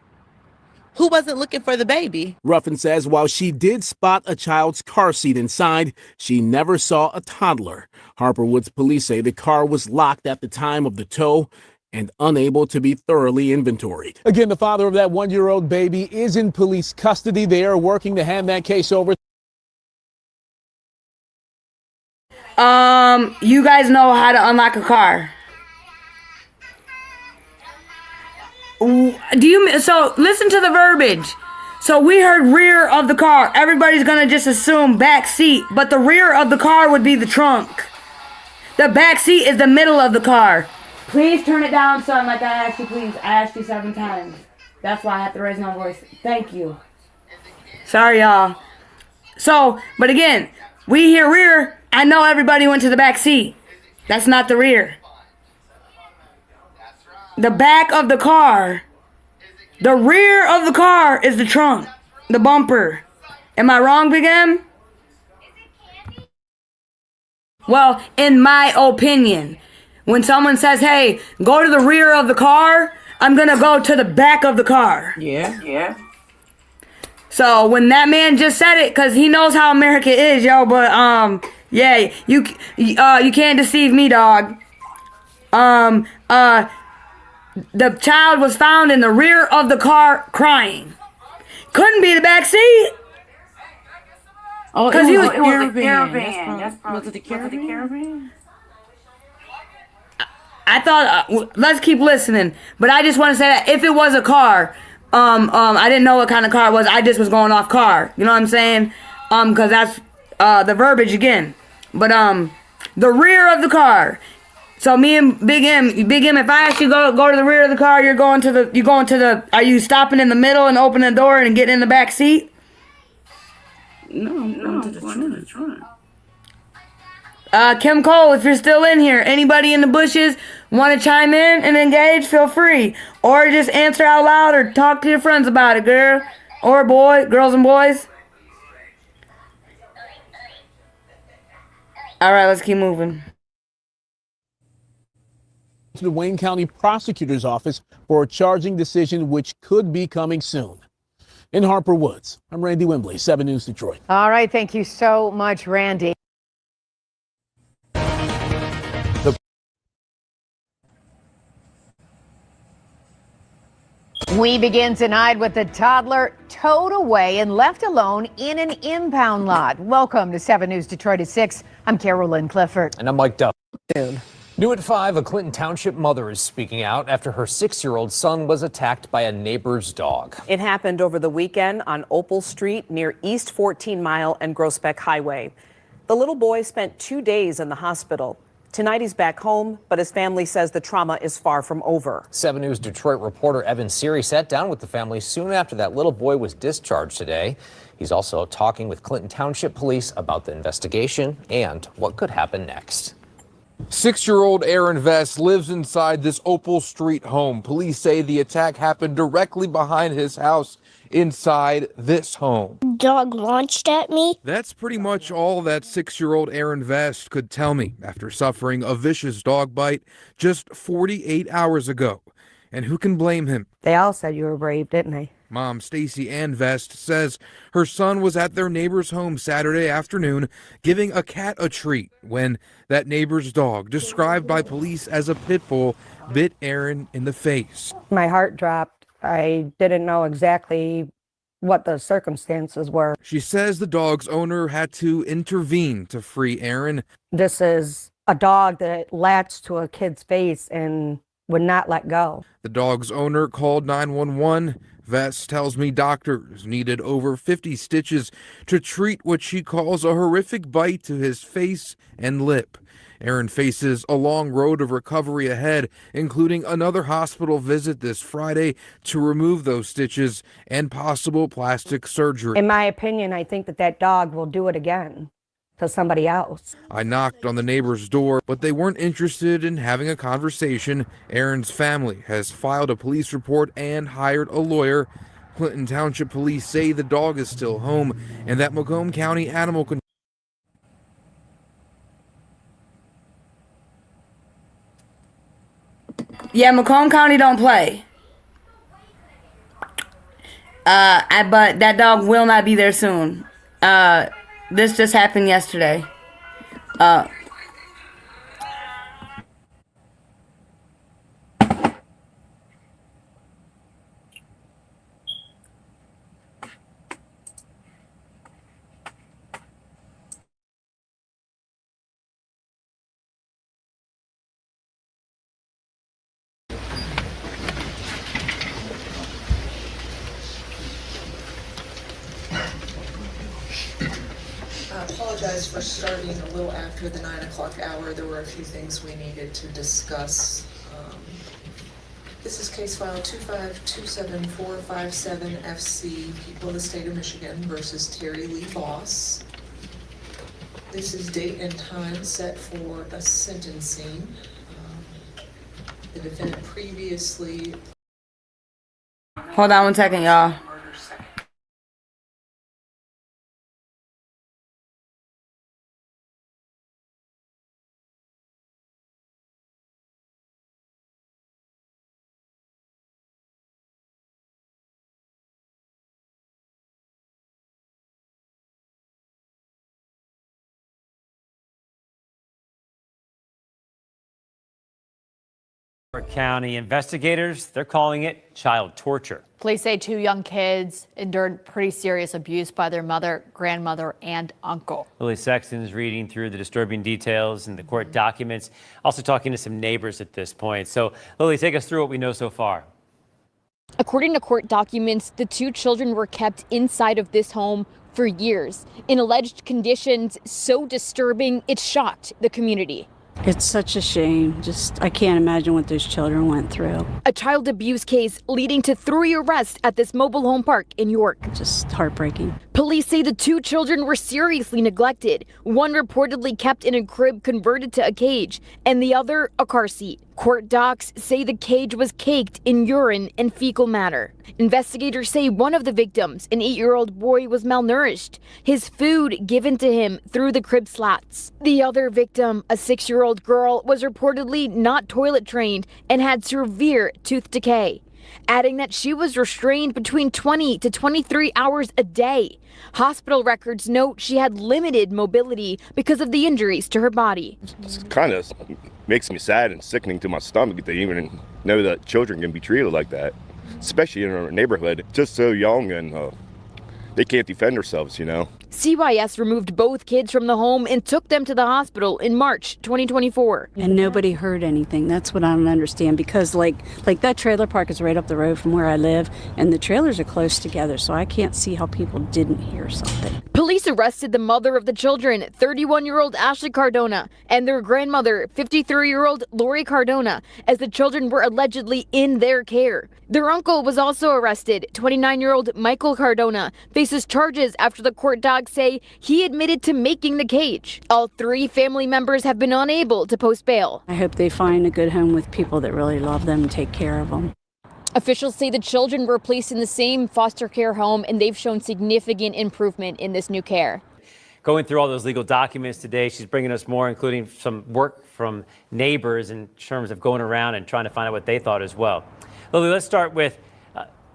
Who wasn't looking for the baby? Ruffin says while she did spot a child's car seat inside, she never saw a toddler. Harper Woods police say the car was locked at the time of the tow and unable to be thoroughly inventoried. Again, the father of that 1-year-old baby is in police custody. They are working to hand that case over. You guys know how to unlock a car. So listen to the verbiage. So we heard rear of the car. Everybody's gonna just assume back seat, but the rear of the car would be the trunk. The back seat is the middle of the car. Please turn it down, son, like I asked you, please. I asked you 7 times. That's why I have to raise my voice. Thank you. Sorry, y'all. So, but again, we hear rear. I know everybody went to the back seat. That's not the rear. The back of the car. The rear of the car is the trunk. The bumper. Am I wrong, Big M? Well, in my opinion, when someone says, hey, go to the rear of the car, I'm going to go to the back of the car. Yeah. So when that man just said it, because he knows how America is, yo, but, yeah, you can't deceive me, dog. The child was found in the rear of the car crying. Couldn't be the back seat. Oh, because he was a caravan. Was it the caravan? I thought, let's keep listening. But I just want to say that if it was a car, I didn't know what kind of car it was. I just was going off car. You know what I'm saying? Because that's the verbiage again. But the rear of the car. So me and Big M, if I ask you go to the rear of the car, you're going to the. Are you stopping in the middle and opening the door and getting in the back seat? No, I'm going to the trunk. Kim Cole, if you're still in here, anybody in the bushes want to chime in and engage, feel free. Or just answer out loud or talk to your friends about it, girl. Or boy, girls and boys. All right, let's keep moving. To the Wayne County Prosecutor's Office for a charging decision which could be coming soon. In Harper Woods, I'm Randy Wembley, 7 News Detroit. All right, thank you so much, Randy. We begin tonight with the toddler towed away and left alone in an impound lot. Welcome to 7 News Detroit at 6. I'm Carolyn Clifford. And I'm Mike Duff. New at 5, a Clinton Township mother is speaking out after her 6-year-old son was attacked by a neighbor's dog. It happened over the weekend on Opal Street near East 14 Mile and Groesbeck Highway. The little boy spent 2 days in the hospital. Tonight he's back home, but his family says the trauma is far from over. 7 News Detroit reporter Evan Seary sat down with the family soon after that little boy was discharged today. He's also talking with Clinton Township Police about the investigation and what could happen next. 6-year-old Aaron Vest lives inside this Opal Street home. Police say the attack happened directly behind his house inside this home. Dog launched at me. That's pretty much all that 6-year-old Aaron Vest could tell me after suffering a vicious dog bite just 48 hours ago. And who can blame him? They all said you were brave, didn't they? Mom Stacy Ann Vest says her son was at their neighbor's home Saturday afternoon giving a cat a treat when that neighbor's dog, described by police as a pit bull, bit Aaron in the face. My heart dropped. I didn't know exactly what the circumstances were. She says the dog's owner had to intervene to free Aaron. This is a dog that latched to a kid's face and would not let go. The dog's owner called 911. Vest tells me doctors needed over 50 stitches to treat what she calls a horrific bite to his face and lip. Aaron faces a long road of recovery ahead, including another hospital visit this Friday to remove those stitches and possible plastic surgery. In my opinion, I think that dog will do it again to somebody else. I knocked on the neighbor's door, but they weren't interested in having a conversation. Aaron's family has filed a police report and hired a lawyer. Clinton Township Police say the dog is still home and that Macomb County Animal Control. Yeah, Macomb County don't play. But that dog will not be there soon. This just happened yesterday. I apologize for starting a little after the 9 o'clock hour. There were a few things we needed to discuss. This is case file 2527457 FC, people of the state of Michigan versus Terry Lee Boss. This is date and time set for a sentencing. The defendant previously. Hold on 1 second, y'all. County investigators, they're calling it child torture. Police say 2 young kids endured pretty serious abuse by their mother, grandmother, and uncle. Lily Sexton is reading through the disturbing details in the court documents, also talking to some neighbors at this point. So, Lily, take us through what we know so far. According to court documents, the 2 children were kept inside of this home for years in alleged conditions so disturbing it shocked the community. It's such a shame. I can't imagine what those children went through. A child abuse case leading to 3 arrests at this mobile home park in York. Just heartbreaking. Police say the 2 children were seriously neglected. One reportedly kept in a crib converted to a cage, and the other a car seat. Court docs say the cage was caked in urine and fecal matter. Investigators say one of the victims, an 8-year-old boy, was malnourished. His food given to him through the crib slats. The other victim, a 6-year-old girl, was reportedly not toilet trained and had severe tooth decay, adding that she was restrained between 20 to 23 hours a day. Hospital records note she had limited mobility because of the injuries to her body. It's kind of makes me sad and sickening to my stomach to even know that children can be treated like that, especially in our neighborhood, just so young and they can't defend themselves, you know. CYS removed both kids from the home and took them to the hospital in March 2024. And nobody heard anything. That's what I don't understand, because like that trailer park is right up the road from where I live, and the trailers are close together, so I can't see how people didn't hear something. Police arrested the mother of the children, 31-year-old Ashley Cardona, and their grandmother, 53-year-old Lori Cardona, as the children were allegedly in their care. Their uncle was also arrested. 29-year-old Michael Cardona faces charges after the court docs say he admitted to making the cage. All 3 family members have been unable to post bail. I hope they find a good home with people that really love them and take care of them. Officials say the children were placed in the same foster care home, and they've shown significant improvement in this new care. Going through all those legal documents today, she's bringing us more, including some work from neighbors in terms of going around and trying to find out what they thought as well. Lily, let's start with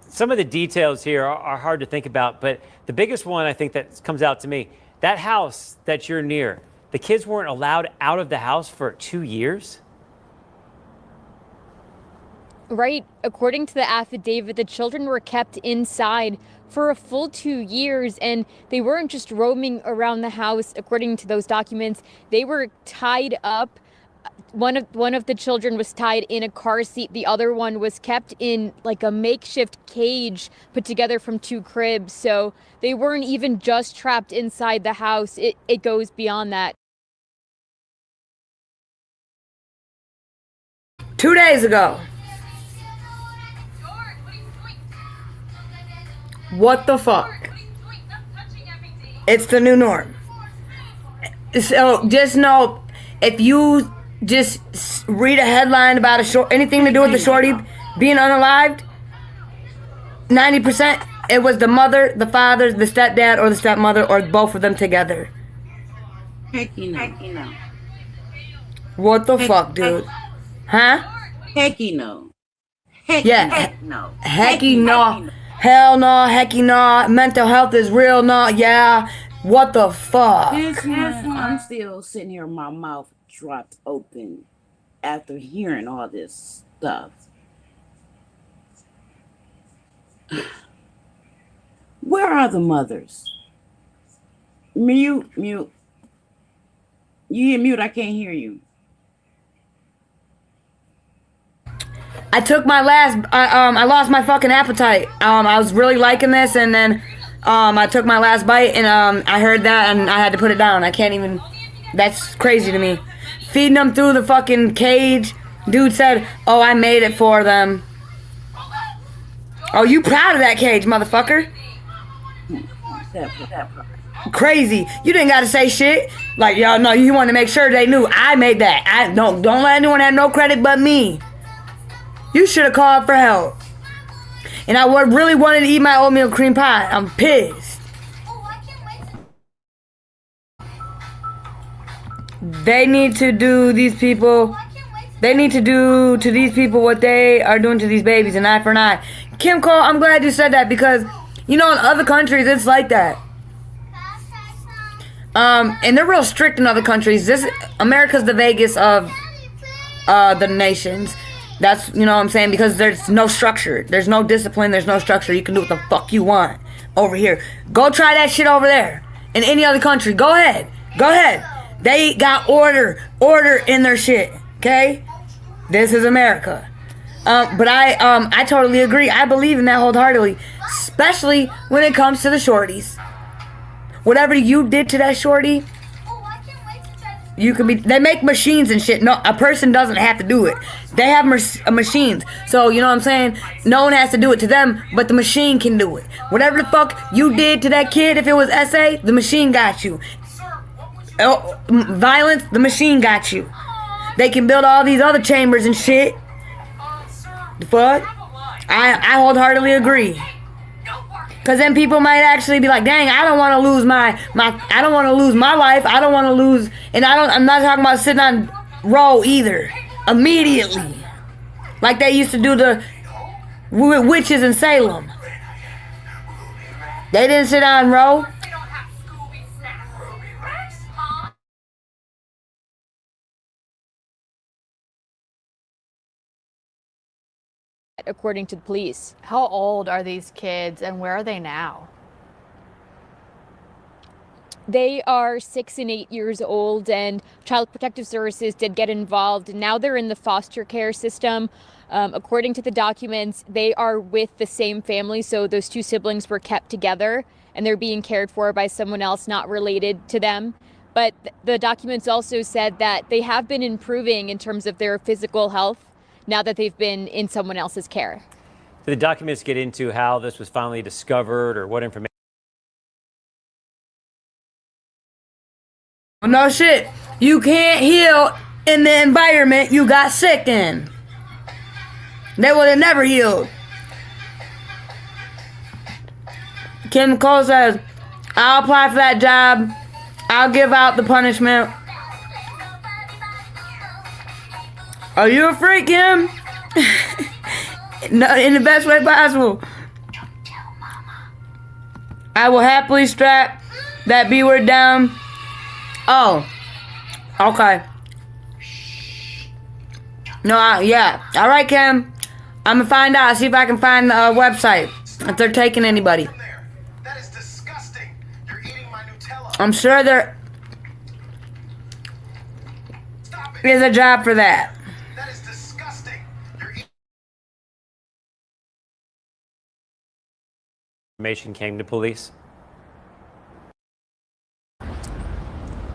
some of the details here are hard to think about, but the biggest one I think that comes out to me, that house that you're near, the kids weren't allowed out of the house for 2 years? Right. According to the affidavit, the children were kept inside for a full 2 years, and they weren't just roaming around the house. According to those documents, they were tied up. One of the children was tied in a car seat. The other one was kept in like a makeshift cage put together from 2 cribs. So they weren't even just trapped inside the house. It goes beyond that. 2 days ago. What the fuck? It's the new norm. So just know, if you just read a headline about anything to do with the shorty being unalived, 90% it was the mother, the father, the stepdad, or the stepmother, or both of them together. Heck, you know. What the fuck, dude? Huh? Heck, you know. Heck no. Hecky no. Hell no, hecky no. Mental health is real no. Yeah. What the fuck? I'm still sitting here with my mouth dropped open after hearing all this stuff. Where are the mothers? Mute. You hit mute, I can't hear you. I took my I lost my fucking appetite. I was really liking this, and then I took my last bite, and I heard that, and I had to put it down. I can't even, that's crazy to me. Feeding them through the fucking cage. Dude said, oh, I made it for them. Oh, you proud of that cage, motherfucker? Crazy. You didn't gotta say shit. Like, y'all know, you want to make sure they knew I made that. Don't let anyone have no credit but me. You should have called for help. And I really wanted to eat my oatmeal cream pie. I'm pissed. They need to do these people. They need to do to these people what they are doing to these babies, an eye for an eye. Kim Cole, I'm glad you said that, because you know in other countries it's like that. And they're real strict in other countries. America's the Vegas of the nations. That's, you know what I'm saying, because there's no structure. There's no discipline. There's no structure. You can do what the fuck you want over here. Go try that shit over there. In any other country. Go ahead. Go ahead. They got order in their shit. Okay? This is America. But I totally agree. I believe in that wholeheartedly. Especially when it comes to the shorties. Whatever you did to that shorty, they make machines and shit. No, a person doesn't have to do it. They have machines. So, you know what I'm saying? No one has to do it to them, but the machine can do it. Whatever the fuck you did to that kid, if it was SA, the machine got you. Violence, the machine got you. They can build all these other chambers and shit. The fuck? I wholeheartedly agree. Because then people might actually be like, dang, I don't want to lose I don't want to lose my life. I don't want to lose, and I'm not talking about sitting on row either. Immediately. Like they used to do the witches in Salem. They didn't sit on row. According to the police. How old are these kids and where are they now? They are 6 and 8 years old, and Child Protective Services did get involved. Now they're in the foster care system. According to the documents, they are with the same family, so those two siblings were kept together, and they're being cared for by someone else not related to them. But the documents also said that they have been improving in terms of their physical health now that they've been in someone else's care. Did the documents get into how this was finally discovered or what information? No shit. You can't heal in the environment you got sick in. They would have never healed. Kim Cole says, I'll apply for that job. I'll give out the punishment. Are you a freak, Kim? No, in the best way possible. I will happily strap that B word down. Oh, okay. No, yeah. All right, Kim. I'm gonna find out. See if I can find the website. If they're taking anybody. That is disgusting. You're eating my Nutella. I'm sure there is a job for that. That is disgusting. Information came to police.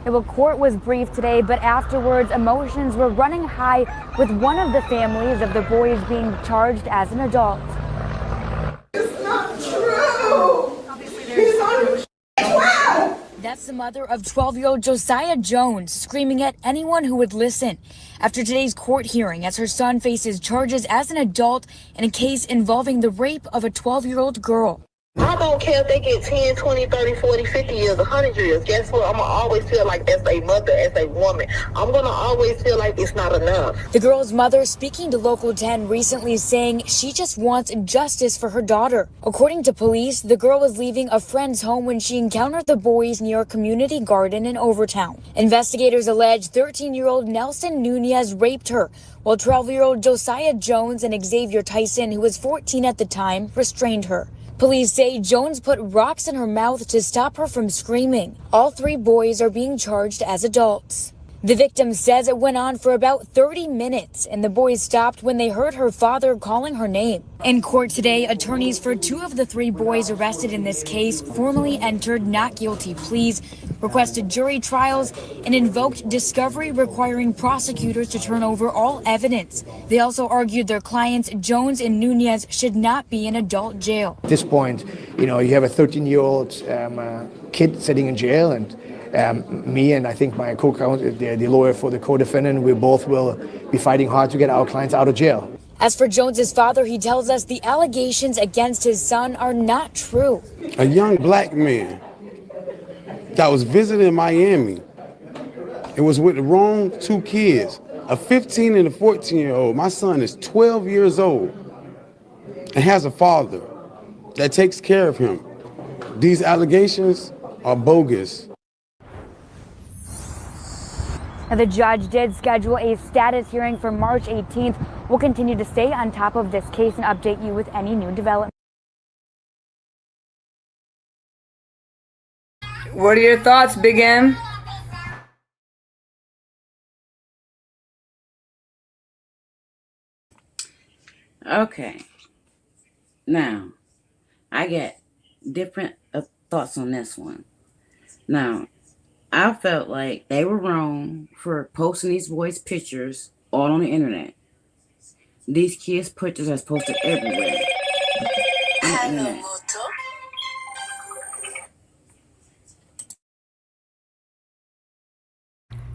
The court was brief today, but afterwards, emotions were running high with one of the families of the boys being charged as an adult. It's not true. He's on trial. That's the mother of 12-year-old Josiah Jones screaming at anyone who would listen after today's court hearing as her son faces charges as an adult in a case involving the rape of a 12-year-old girl. I don't care if they get 10, 20, 30, 40, 50 years, 100 years. Guess what? I'm going to always feel like as a mother, as a woman, I'm going to always feel like it's not enough. The girl's mother speaking to Local 10 recently saying she just wants justice for her daughter. According to police, the girl was leaving a friend's home when she encountered the boys near a community garden in Overtown. Investigators allege 13-year-old Nelson Nunez raped her, while 12-year-old Josiah Jones and Xavier Tyson, who was 14 at the time, restrained her. Police say Jones put rocks in her mouth to stop her from screaming. All three boys are being charged as adults. The victim says it went on for about 30 minutes, and the boys stopped when they heard her father calling her name. In court today, attorneys for two of the three boys arrested in this case formally entered not guilty pleas, requested jury trials, and invoked discovery requiring prosecutors to turn over all evidence. They also argued their clients, Jones and Nunez, should not be in adult jail. At this point, you have a 13-year-old kid sitting in jail, and me and I think my co-counsel, the lawyer for the co-defendant, we both will be fighting hard to get our clients out of jail. As for Jones's father, he tells us the allegations against his son are not true. A young black man that was visiting Miami and was with the wrong two kids, a 15 and a 14-year-old. My son is 12 years old and has a father that takes care of him. These allegations are bogus. Now, the judge did schedule a status hearing for March 18th. We'll continue to stay on top of this case and update you with any new developments. What are your thoughts, Big M? Okay. Now, I get different thoughts on this one. Now, I felt like they were wrong for posting these boys' pictures all on the internet. These kids' pictures are posted everywhere. On the internet.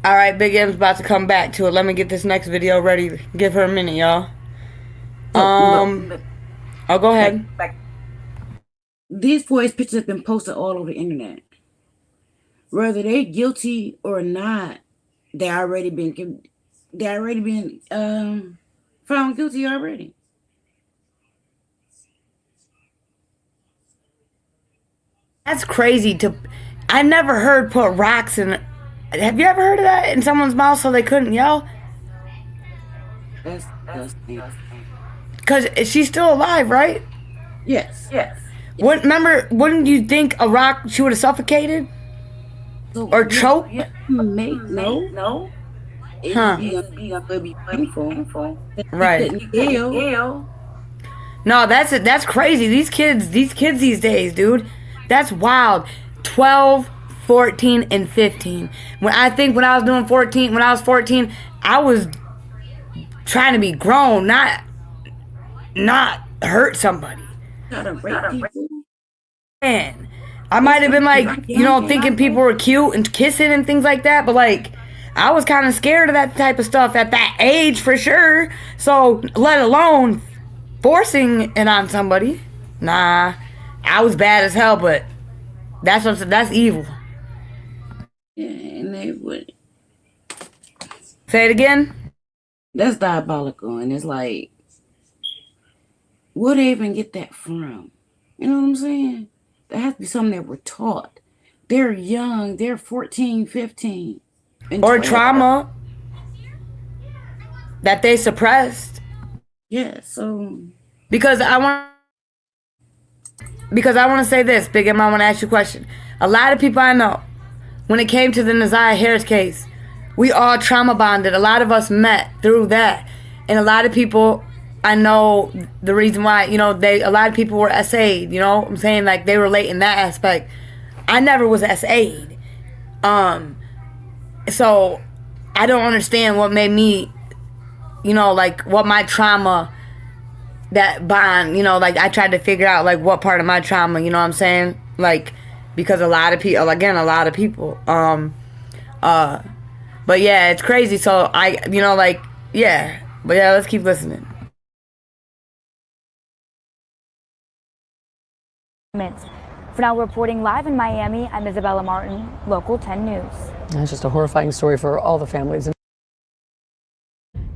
All right, Big M's about to come back to it. Let me get this next video ready. Give her a minute, y'all. Oh, go ahead. These boys' pictures have been posted all over the internet. Whether they're guilty or not, they already been found guilty already. That's crazy. I never heard put rocks in. Have you ever heard of that in someone's mouth so they couldn't yell? That's because she's still alive, right? Yes. Wouldn't you think a rock she would have suffocated? or choke? No. Huh. It'd be painful. Right. Hell. No, that's crazy. These kids these days, dude. That's wild. 12, 14, and 15. When I was 14, I was trying to be grown, not hurt somebody. Man, I might have been like, thinking people were cute and kissing and things like that, but like, I was kind of scared of that type of stuff at that age for sure. So, let alone forcing it on somebody. Nah, I was bad as hell, but that's evil. Yeah, and they would say it again. That's diabolical, and it's like, where they even get that from? You know what I'm saying? That has to be something that we're taught. They're young. They're 14, 15. Or trauma that they suppressed. Yeah, so because I want to say this, Big M, I want to ask you a question. A lot of people I know, when it came to the Naziah Harris case, we all trauma bonded. A lot of us met through that. And a lot of people, I know the reason why, a lot of people were SA'd, I'm saying, like, they relate in that aspect. I never was SA'd. So I don't understand what made me, what my trauma, that bond, I tried to figure out, what part of my trauma, you know what I'm saying? Because a lot of people, but yeah, it's crazy. So but yeah, let's keep listening. For now, reporting live in Miami, I'm Isabella Martin, Local 10 News. That's just a horrifying story for all the families.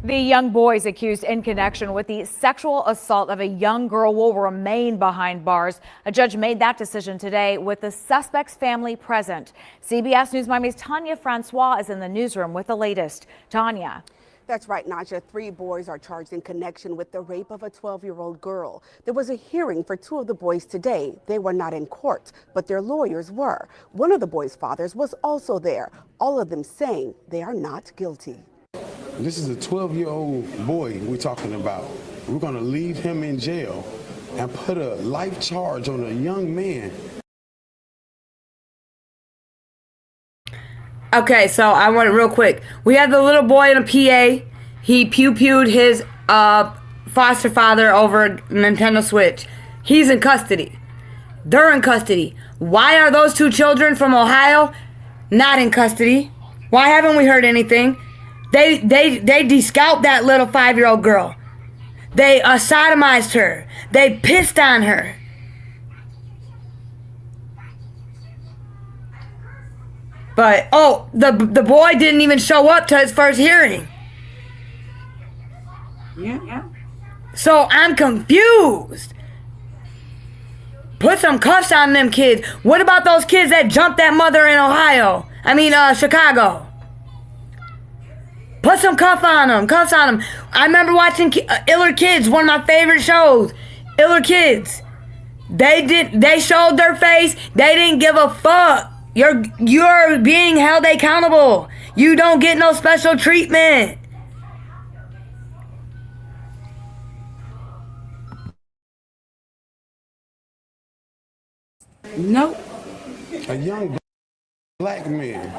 The young boys accused in connection with the sexual assault of a young girl will remain behind bars. A judge made that decision today with the suspect's family present. CBS News Miami's Tanya Francois is in the newsroom with the latest. Tanya. That's right, Naja. 3 boys are charged in connection with the rape of a 12-year-old girl. There was a hearing for 2 of the boys today. They were not in court, but their lawyers were. One of the boys' fathers was also there, all of them saying they are not guilty. This is a 12-year-old boy we're talking about. We're going to leave him in jail and put a life charge on a young man. Okay, so I want it real quick. We had the little boy in a PA. He pew-pewed his foster father over a Nintendo Switch. He's in custody. They're in custody. Why are those 2 children from Ohio not in custody? Why haven't we heard anything? They de-scalped that little 5-year-old girl. They sodomized her. They pissed on her. But, the boy didn't even show up to his first hearing. Yeah. So I'm confused. Put some cuffs on them kids. What about those kids that jumped that mother in Chicago? Put some cuffs on them. I remember watching Iller Kids, one of my favorite shows. Iller Kids. They showed their face. They didn't give a fuck. You're being held accountable. You don't get no special treatment. Nope. A young black man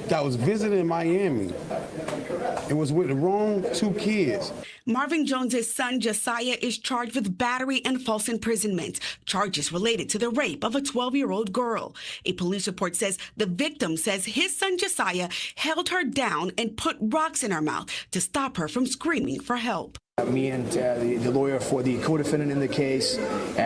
that was visiting Miami and was with the wrong 2 kids. Marvin Jones's son, Josiah, is charged with battery and false imprisonment, charges related to the rape of a 12-year-old girl. A police report says the victim says his son, Josiah, held her down and put rocks in her mouth to stop her from screaming for help. Me and the lawyer for the co-defendant in the case,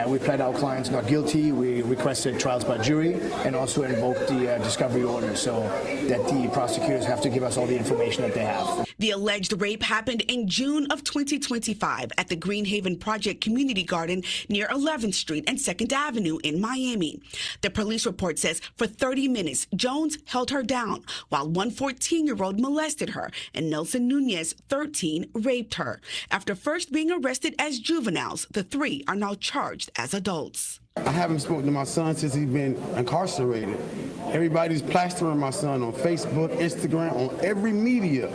we pled our clients not guilty. We requested trials by jury and also invoked the discovery order so that the prosecutors have to give us all the information that they have. The alleged rape happened in June of 2025 at the Greenhaven Project Community Garden near 11th Street and 2nd Avenue in Miami. The police report says for 30 minutes, Jones held her down while one 14-year-old molested her and Nelson Nunez, 13, raped her. After first being arrested as juveniles, the 3 are now charged as adults. I haven't spoken to my son since he's been incarcerated. Everybody's plastering my son on Facebook, Instagram, on every media,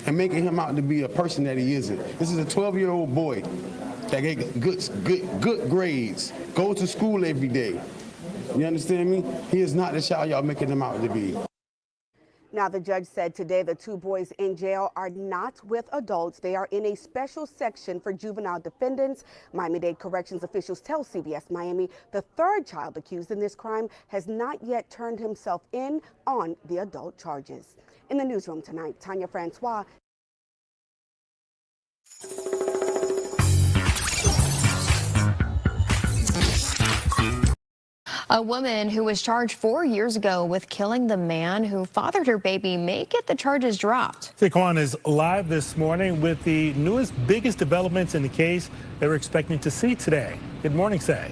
and making him out to be a person that he isn't. This is a 12-year-old boy that get good grades, goes to school every day. You understand me? He is not the child y'all making him out to be. Now, the judge said today the two boys in jail are not with adults. They are in a special section for juvenile defendants. Miami-Dade corrections officials tell CBS Miami the third child accused in this crime has not yet turned himself in on the adult charges. In the newsroom tonight, Tanya Francois. A woman who was charged 4 years ago with killing the man who fathered her baby may get the charges dropped. Saquon is live this morning with the newest, biggest developments in the case they were expecting to see today. Good morning, Say.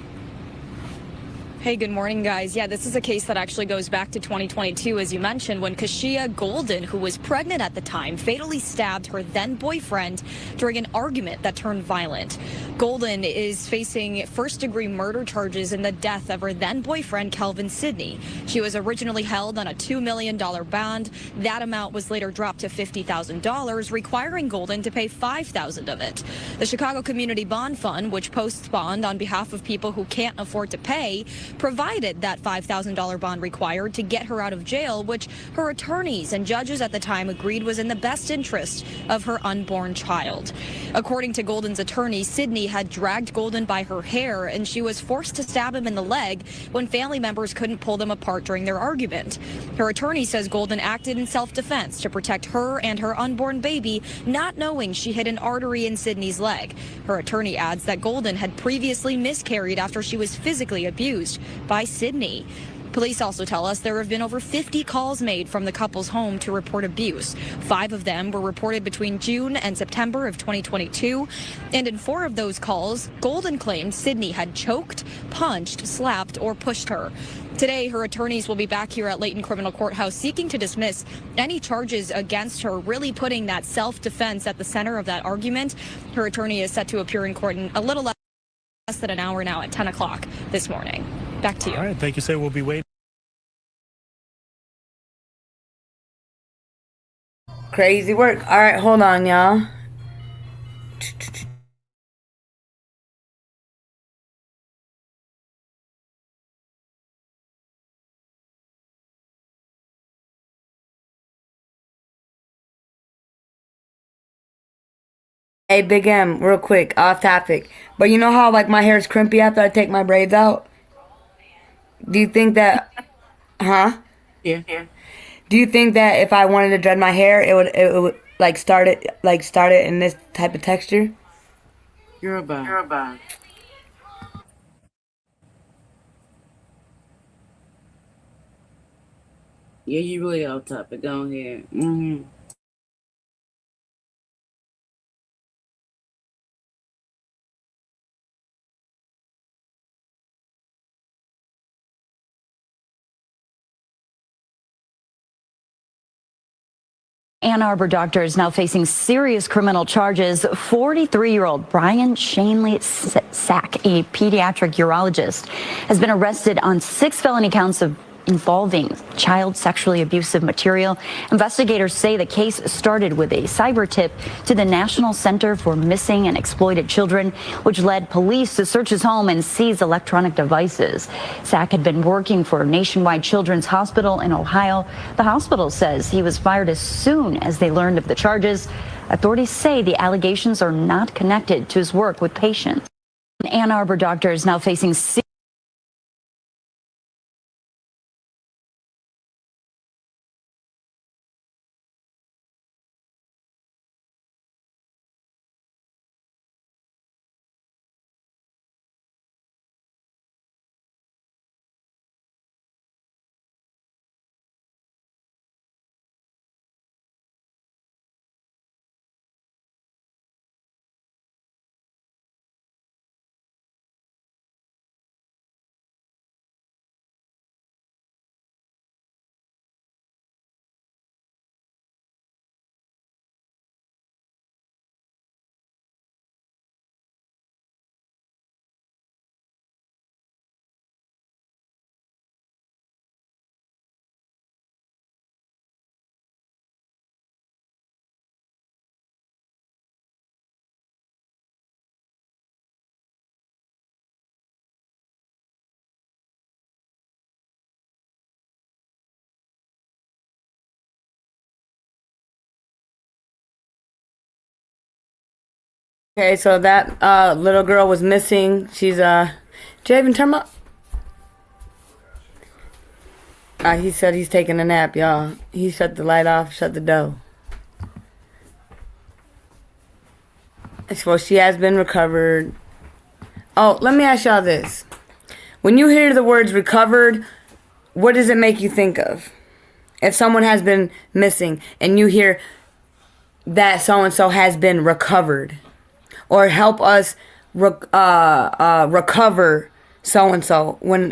Hey, good morning, guys. Yeah, this is a case that actually goes back to 2022, as you mentioned, when Kashia Golden, who was pregnant at the time, fatally stabbed her then boyfriend during an argument that turned violent. Golden is facing first-degree murder charges in the death of her then boyfriend, Kelvin Sidney. She was originally held on a $2 million bond. That amount was later dropped to $50,000, requiring Golden to pay $5,000 of it. The Chicago Community Bond Fund, which posts bond on behalf of people who can't afford to pay, provided that $5,000 bond required to get her out of jail, which her attorneys and judges at the time agreed was in the best interest of her unborn child. According to Golden's attorney, Sidney had dragged Golden by her hair, and she was forced to stab him in the leg when family members couldn't pull them apart during their argument. Her attorney says Golden acted in self-defense to protect her and her unborn baby, not knowing she hit an artery in Sidney's leg. Her attorney adds that Golden had previously miscarried after she was physically abused by Sidney. Police also tell us there have been over 50 calls made from the couple's home to report abuse. 5 of them were reported between June and September of 2022. And in 4 of those calls, Golden claimed Sidney had choked, punched, slapped, or pushed her. Today, her attorneys will be back here at Layton Criminal Courthouse seeking to dismiss any charges against her, really putting that self-defense at the center of that argument. Her attorney is set to appear in court in a little less than an hour now at 10 o'clock this morning. Back to you. All right, thank you, Say. We'll be waiting. Crazy work. All right, hold on, y'all. Hey, Big M, real quick, off topic. But you know how, like, my hair is crimpy after I take my braids out? Do you think that, huh? Yeah. Do you think that if I wanted to dread my hair, it would like start it in this type of texture? You're a bad. Yeah, you really off topic. Go ahead. Ann Arbor doctor is now facing serious criminal charges. 43-year-old Brian Shanley Sack, a pediatric urologist, has been arrested on 6 felony counts of involving child sexually abusive material. Investigators say the case started with a cyber tip to the National Center for Missing and Exploited Children, which led police to search his home and seize electronic devices. Sack had been working for Nationwide Children's Hospital in Ohio. The hospital says he was fired as soon as they learned of the charges. Authorities say the allegations are not connected to his work with patients. An Ann Arbor doctor is now facing Okay, so that little girl was missing. She's Javen, turn up. He said he's taking a nap, y'all. He shut the light off, shut the door. Well, she has been recovered. Oh, let me ask y'all this. When you hear the words recovered, what does it make you think of? If someone has been missing and you hear that so-and-so has been recovered, or help us recover so-and-so, when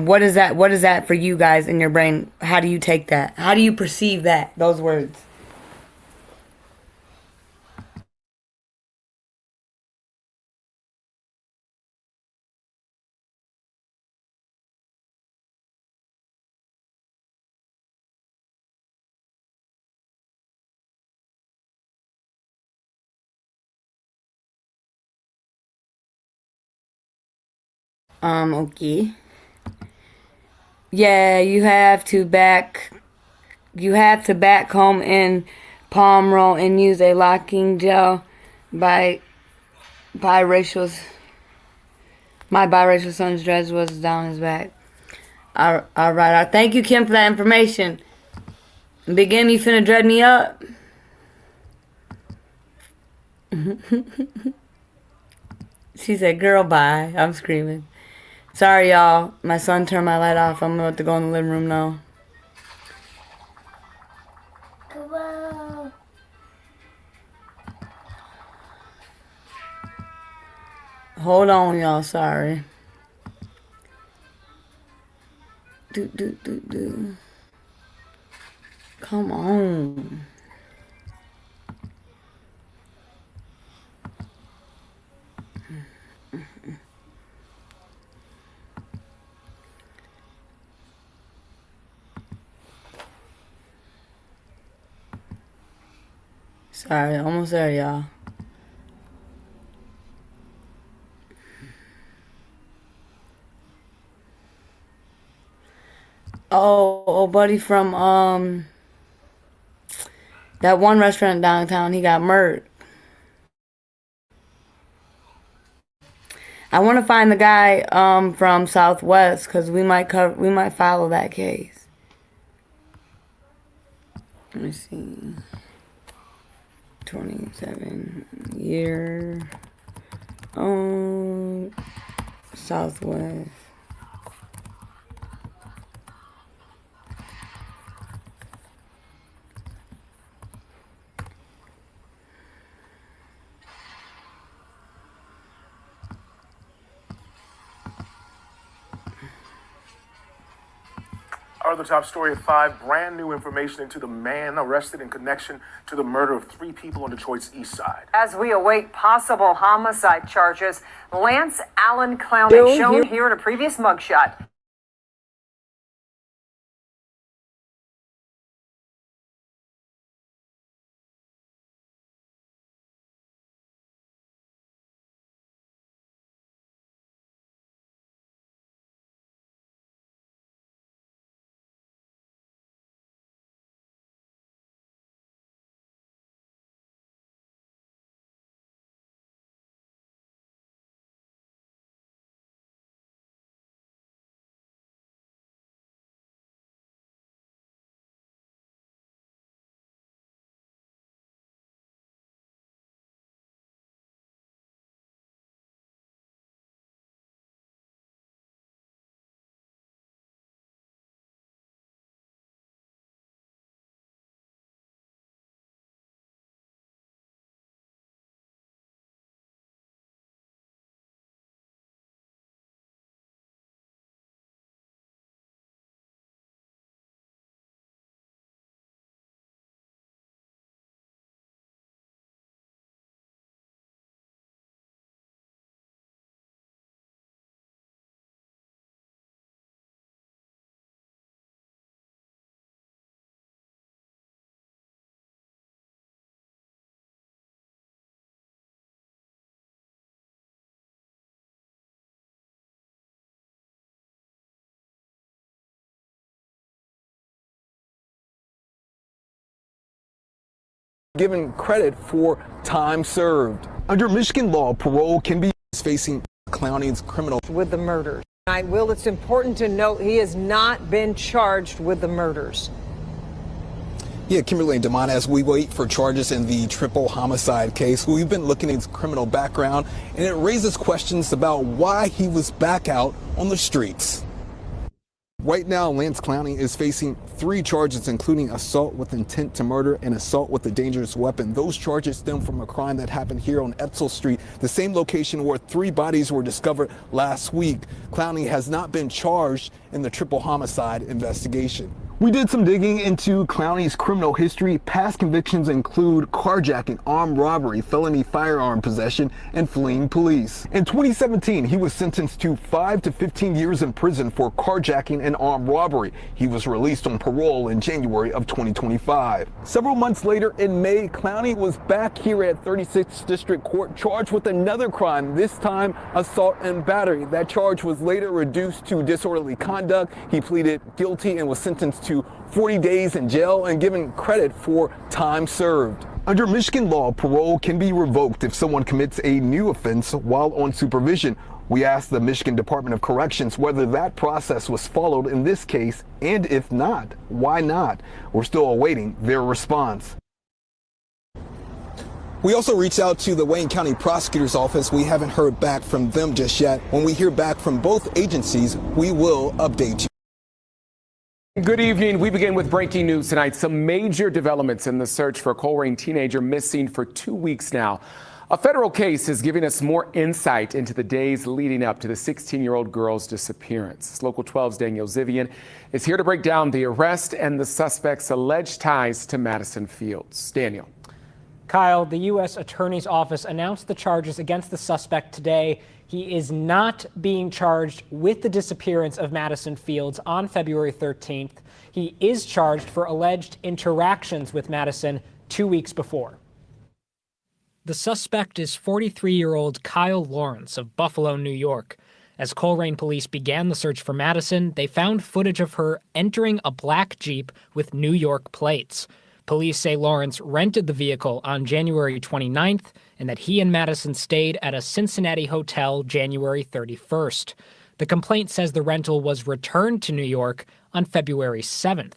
what is that for you guys in your brain? How do you take that? How do you perceive that, those words? Okay. Yeah, you have to back home in palm roll and use a locking gel by biracial. My biracial son's dress was down his back. All right. Thank you, Kim, for that information. Big M, you finna dread me up? She said, girl, bye. I'm screaming. Sorry, y'all. My son turned my light off. I'm about to go in the living room now. Hold on, y'all. Sorry. Do. Come on. Sorry, almost there, y'all. Oh, buddy from that one restaurant downtown, he got murdered. I want to find the guy from Southwest, because we might follow that case. Let me see. 27 year Southwest. Our other top story at 5, brand new information into the man arrested in connection to the murder of 3 people on Detroit's east side. As we await possible homicide charges, Lance Allen Clowning, shown here in a previous mugshot. given credit for time served. Under Michigan law, parole can be facing Clowney's criminal with the murders. Will, it's important to note he has not been charged with the murders. Yeah, Kimberly and Damon, as we wait for charges in the triple homicide case, we've been looking at his criminal background, and it raises questions about why he was back out on the streets. Right now, Lance Clowney is facing 3 charges, including assault with intent to murder and assault with a dangerous weapon. Those charges stem from a crime that happened here on Etzel Street, the same location where 3 bodies were discovered last week. Clowney has not been charged in the triple homicide investigation. We did some digging into Clowney's criminal history. Past convictions include carjacking, armed robbery, felony firearm possession, and fleeing police. In 2017, he was sentenced to 5 to 15 years in prison for carjacking and armed robbery. He was released on parole in January of 2025. Several months later, in May, Clowney was back here at 36th District Court, charged with another crime, this time assault and battery. That charge was later reduced to disorderly conduct. He pleaded guilty and was sentenced to 40 days in jail and given credit for time served. Under Michigan law, parole can be revoked if someone commits a new offense while on supervision. We asked the Michigan Department of Corrections whether that process was followed in this case, and if not, why not? We're still awaiting their response. We also reached out to the Wayne County Prosecutor's Office. We haven't heard back from them just yet. When we hear back from both agencies, we will update you. Good evening. We begin with breaking news tonight. Some major developments in the search for a Colerain teenager missing for 2 weeks now. A federal case is giving us more insight into the days leading up to the 16-year-old girl's disappearance. Local 12's Daniel Zivian is here to break down the arrest and the suspect's alleged ties to Madison Fields. Daniel. Kyle, the U.S. Attorney's Office announced the charges against the suspect today. He is not being charged with the disappearance of Madison Fields on February 13th. He is charged for alleged interactions with Madison 2 weeks before. The suspect is 43-year-old Kyle Lawrence of Buffalo, New York. As Colerain police began the search for Madison, they found footage of her entering a black Jeep with New York plates. Police say Lawrence rented the vehicle on January 29th and that he and Madison stayed at a Cincinnati hotel January 31st. The complaint says the rental was returned to New York on February 7th.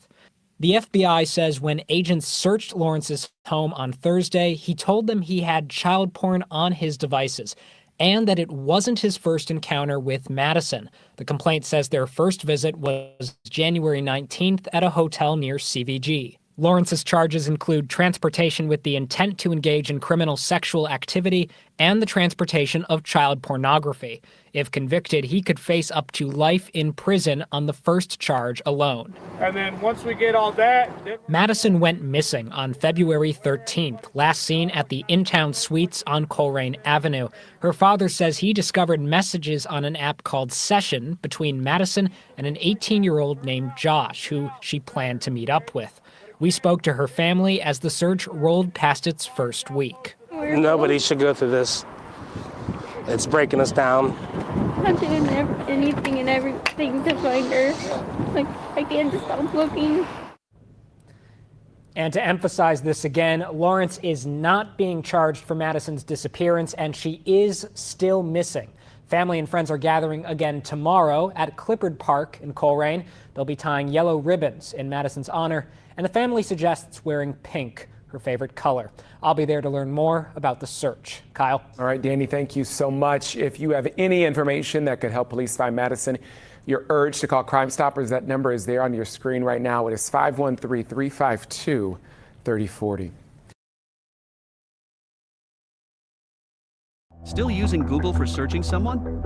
The FBI says when agents searched Lawrence's home on Thursday, he told them he had child porn on his devices and that it wasn't his first encounter with Madison. The complaint says their first visit was January 19th at a hotel near CVG. Lawrence's charges include transportation with the intent to engage in criminal sexual activity and the transportation of child pornography. If convicted, he could face up to life in prison on the first charge alone. And then once we get all that... Madison went missing on February 13th, last seen at the In-Town Suites on Colerain Avenue. Her father says he discovered messages on an app called Session between Madison and an 18-year-old named Josh, who she planned to meet up with. We spoke to her family as the search rolled past its first week. Nobody should go through this. It's breaking us down. I'm doing anything and everything to find her. Like, I can't just stop looking. And to emphasize this again, Lawrence is not being charged for Madison's disappearance, and she is still missing. Family and friends are gathering again tomorrow at Clippard Park in Colerain. They'll be tying yellow ribbons in Madison's honor, and the family suggests wearing pink, her favorite color. I'll be there to learn more about the search. Kyle. All right, Danny, thank you so much. If you have any information that could help police find Madison, you're urged to call Crime Stoppers. That number is there on your screen right now. It is 513-352-3040. Still using Google for searching someone?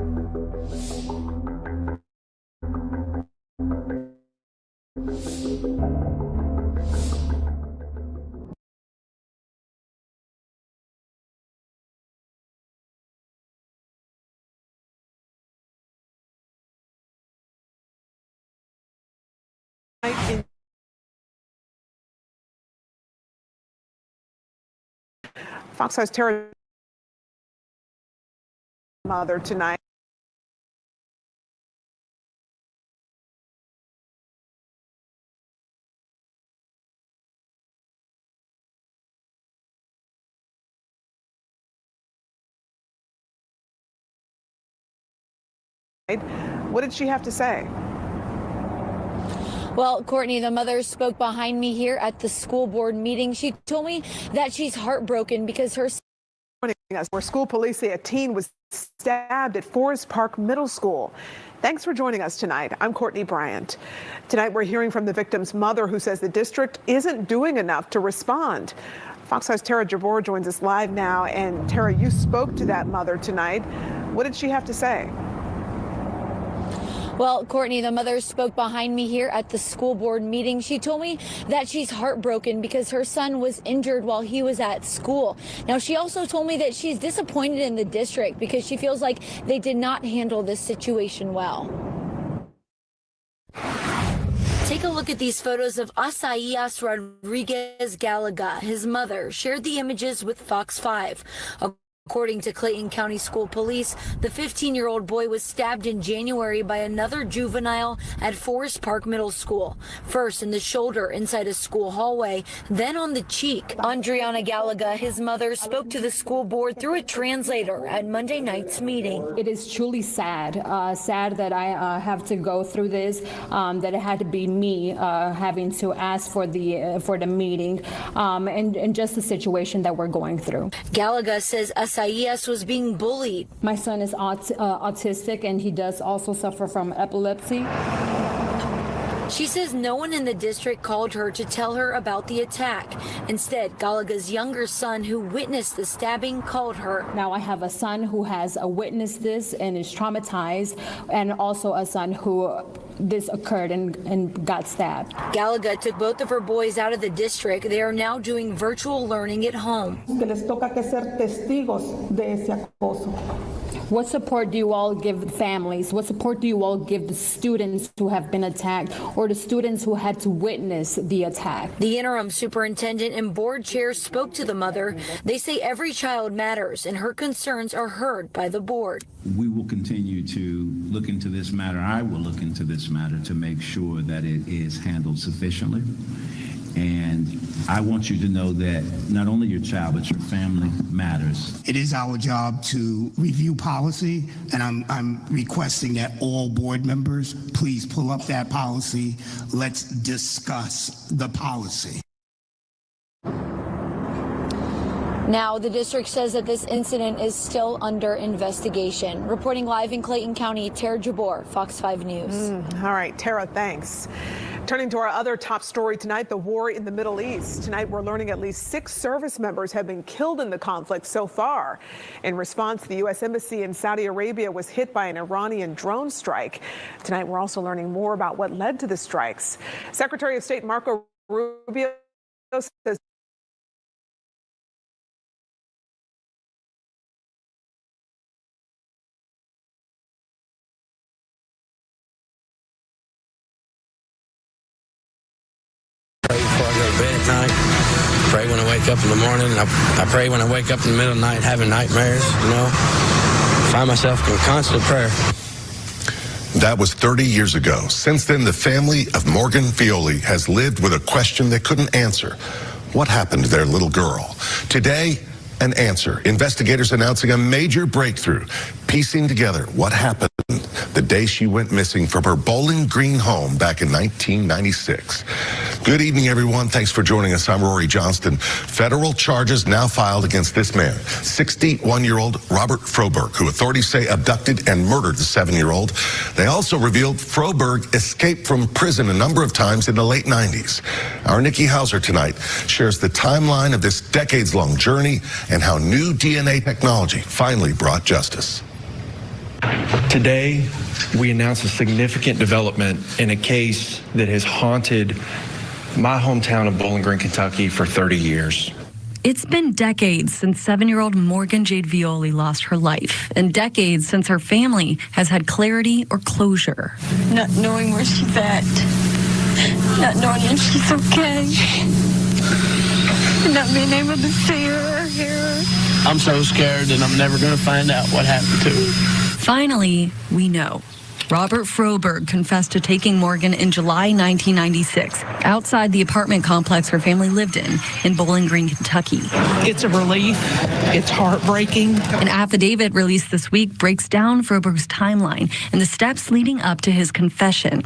Fox has Tara mother tonight. What did she have to say? Well, Courtney, the mother spoke behind me here at the school board meeting. She told me that she's heartbroken because her where school police say a teen was stabbed at Forest Park Middle School. Thanks for joining us tonight. I'm Courtney Bryant. Tonight we're hearing from the victim's mother, who says the district isn't doing enough to respond. Fox 5's Tara Jabor joins us live now. And Tara, you spoke to that mother tonight. What did she have to say? Well, Courtney, the mother spoke behind me here at the school board meeting. She told me that she's heartbroken because her son was injured while he was at school. Now, she also told me that she's disappointed in the district because she feels like they did not handle this situation well. Take a look at these photos of Asaias Rodriguez Galaga. His mother shared the images with Fox 5. According to Clayton County School Police, the 15-year-old boy was stabbed in January by another juvenile at Forest Park Middle School. First in the shoulder inside a school hallway, then on the cheek. Andriana Galaga, his mother, spoke to the school board through a translator at Monday night's meeting. It is truly sad, sad that I have to go through this, that it had to be me having to ask for the meeting, and just the situation that we're going through. Galaga says Asaias was being bullied. My son is autistic, and he does also suffer from epilepsy. She says no one in the district called her to tell her about the attack. Instead, Galaga's younger son, who witnessed the stabbing, called her. Now I have a son who has witnessed this and is traumatized, and also a son who this occurred and got stabbed. Galaga took both of her boys out of the district. They are now doing virtual learning at home. What support do you all give the families? What support do you all give the students who have been attacked or the students who had to witness the attack? The interim superintendent and board chair spoke to the mother. They say every child matters and her concerns are heard by the board. We will continue to look into this matter. I will look into this matter to make sure that it is handled sufficiently. And I want you to know that not only your child, but your family matters. It is our job to review policy, and I'm requesting that all board members please pull up that policy. Let's discuss the policy. Now, the district says that this incident is still under investigation. Reporting live in Clayton County, Tara Jabor, Fox 5 News. All right, Tara, thanks. Turning to our other top story tonight, the war in the Middle East. Tonight, we're learning at least 6 service members have been killed in the conflict so far. In response, the U.S. Embassy in Saudi Arabia was hit by an Iranian drone strike. Tonight, we're also learning more about what led to the strikes. Secretary of State Marco Rubio says before I go to bed at night, pray when I wake up in the morning. I pray when I wake up in the middle of the night having nightmares, find myself in constant prayer. That was 30 years ago. Since then, the family of Morgan Fioli has lived with a question they couldn't answer. What happened to their little girl? Today, an answer. Investigators announcing a major breakthrough, piecing together what happened the day she went missing from her Bowling Green home back in 1996. Good evening, everyone. Thanks for joining us. I'm Rory Johnston. Federal charges now filed against this man, 61-year-old Robert Froberg, who authorities say abducted and murdered the 7-year-old. They also revealed Froberg escaped from prison a number of times in the late 90s. Our Nikki Hauser tonight shares the timeline of this decades-long journey and how new DNA technology finally brought justice. Today, we announce a significant development in a case that has haunted my hometown of Bowling Green, Kentucky for 30 years. It's been decades since 7-year-old Morgan Jade Violi lost her life, and decades since her family has had clarity or closure. Not knowing where she's at, not knowing if she's okay, and not being able to see her or hear her. I'm so scared that I'm never going to find out what happened to her. Finally, we know. Robert Froberg confessed to taking Morgan in July 1996 outside the apartment complex her family lived in Bowling Green, Kentucky. It's a relief. It's heartbreaking. An affidavit released this week breaks down Froberg's timeline and the steps leading up to his confession.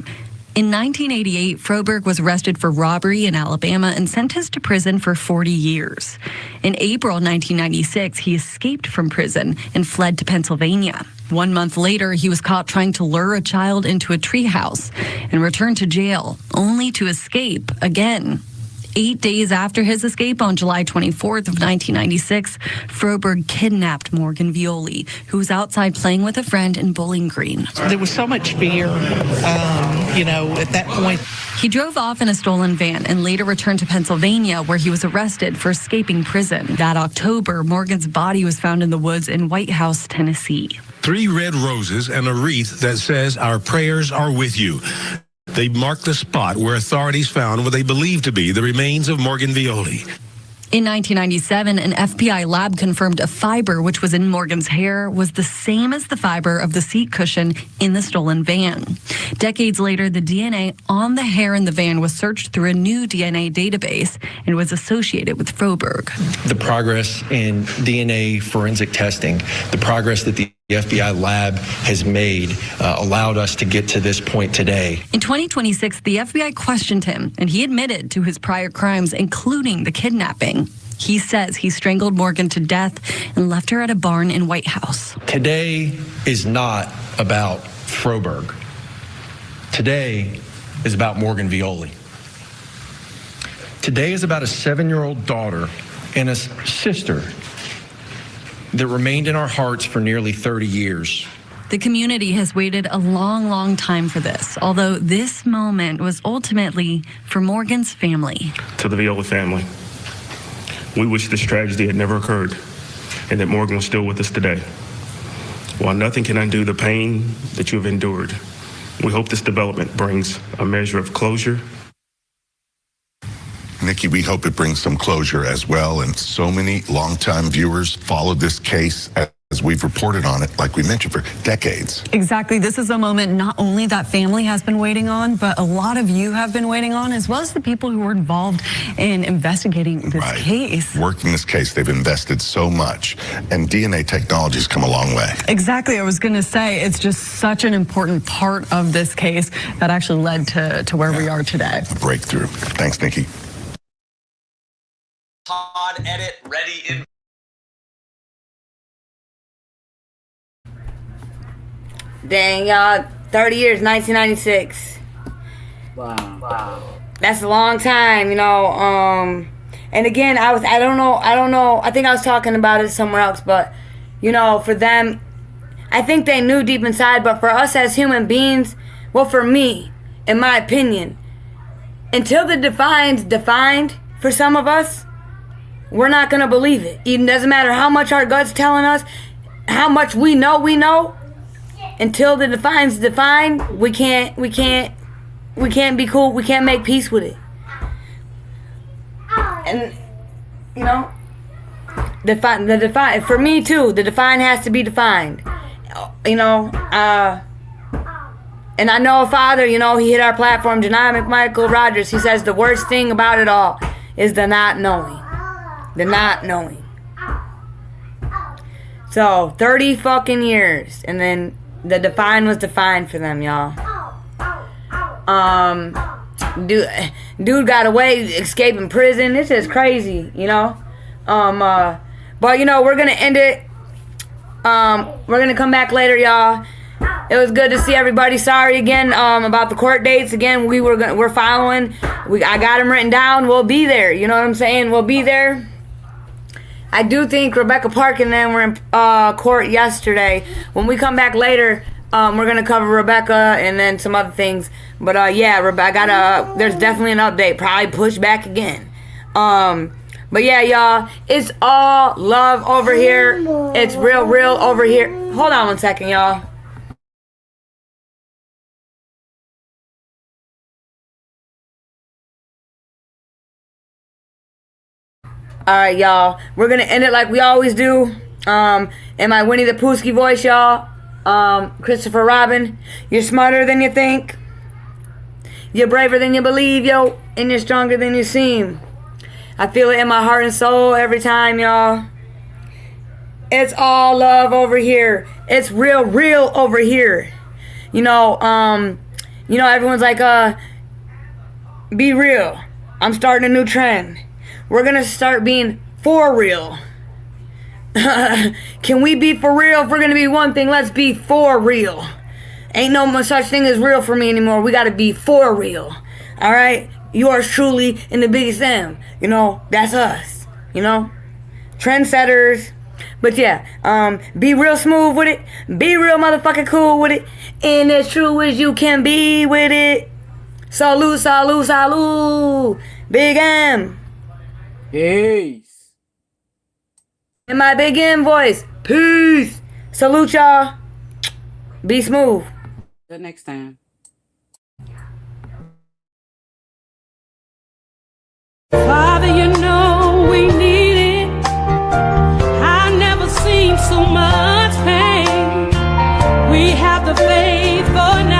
In 1988, Froberg was arrested for robbery in Alabama and sentenced to prison for 40 years. In April 1996, he escaped from prison and fled to Pennsylvania. 1 month later, he was caught trying to lure a child into a treehouse and returned to jail, only to escape again. 8 days after his escape on July 24th of 1996, Froberg kidnapped Morgan Violi, who was outside playing with a friend in Bowling Green. There was so much fear, at that point. He drove off in a stolen van and later returned to Pennsylvania, where he was arrested for escaping prison. That October, Morgan's body was found in the woods in White House, Tennessee. 3 red roses and a wreath that says, "Our prayers are with you." They marked the spot where authorities found what they believed to be the remains of Morgan Violi. In 1997, an FBI lab confirmed a fiber which was in Morgan's hair was the same as the fiber of the seat cushion in the stolen van. Decades later, the DNA on the hair in the van was searched through a new DNA database and was associated with Froberg. The progress in DNA forensic testing, the progress that the FBI lab has made allowed us to get to this point today. In 2026, the FBI questioned him, and he admitted to his prior crimes, including the kidnapping. He says he strangled Morgan to death and left her at a barn in White House. Today is not about Froberg. Today is about Morgan Violi. Today is about a 7-year-old daughter and a sister that remained in our hearts for nearly 30 years. The community has waited a long, long time for this, although this moment was ultimately for Morgan's family. To the Violi family, we wish this tragedy had never occurred and that Morgan was still with us today. While nothing can undo the pain that you have endured, we hope this development brings a measure of closure. Nikki, we hope it brings some closure as well. And so many longtime viewers followed this case as we've reported on it, like we mentioned, for decades. Exactly. This is a moment not only that family has been waiting on, but a lot of you have been waiting on, as well as the people who were involved in investigating this case. Working this case, they've invested so much, and DNA technology has come a long way. Exactly. I was going to say, it's just such an important part of this case that actually led to where we are today. A breakthrough. Thanks, Nikki. Pod edit ready in. Dang, y'all, 30 years, 1996. Wow. That's a long time, and again, I don't know, I think I was talking about it somewhere else, but, for them, I think they knew deep inside, but for us as human beings, well, for me, in my opinion, until the defined for some of us, we're not going to believe it. It doesn't matter how much our gut's telling us, how much we know. Until the defined, we can't be cool. We can't make peace with it. And the defined for me too. The defined has to be defined. And I know a father. He hit our platform. Janai McMichael Rogers. He says the worst thing about it all is the not knowing. The not knowing. So 30 fucking years, and then the define was defined for them, y'all. Dude got away, escaping prison. This is crazy, but we're gonna end it. We're gonna come back later, y'all. It was good to see everybody. Sorry again about the court dates. Again, we're following. I got them written down. We'll be there. You know what I'm saying? We'll be there. I do think Rebecca Park and them were in court yesterday. When we come back later, we're gonna cover Rebecca and then some other things. But Rebecca, there's definitely an update. Probably push back again. But yeah, y'all, it's all love over here. It's real over here. Hold on 1 second, y'all. Alright, y'all. We're gonna end it like we always do. In my Winnie the Poohsky voice, y'all. Christopher Robin, you're smarter than you think. You're braver than you believe, yo. And you're stronger than you seem. I feel it in my heart and soul every time, y'all. It's all love over here. It's real over here. You know, everyone's like, be real. I'm starting a new trend. We're gonna start being for real. Can we be for real? If we're gonna be one thing, let's be for real. Ain't no such thing as real for me anymore. We gotta be for real. Alright? Yours truly and the biggest M. You know, that's us. You know? Trendsetters. But yeah, be real smooth with it. Be real motherfucking cool with it. And as true as you can be with it. Salute, salute, salute. Big M. Peace. In my Big M voice. Peace. Salute, y'all. Be smooth. Till next time. Father, you know we need it. I've never seen so much pain. We have the faith for now.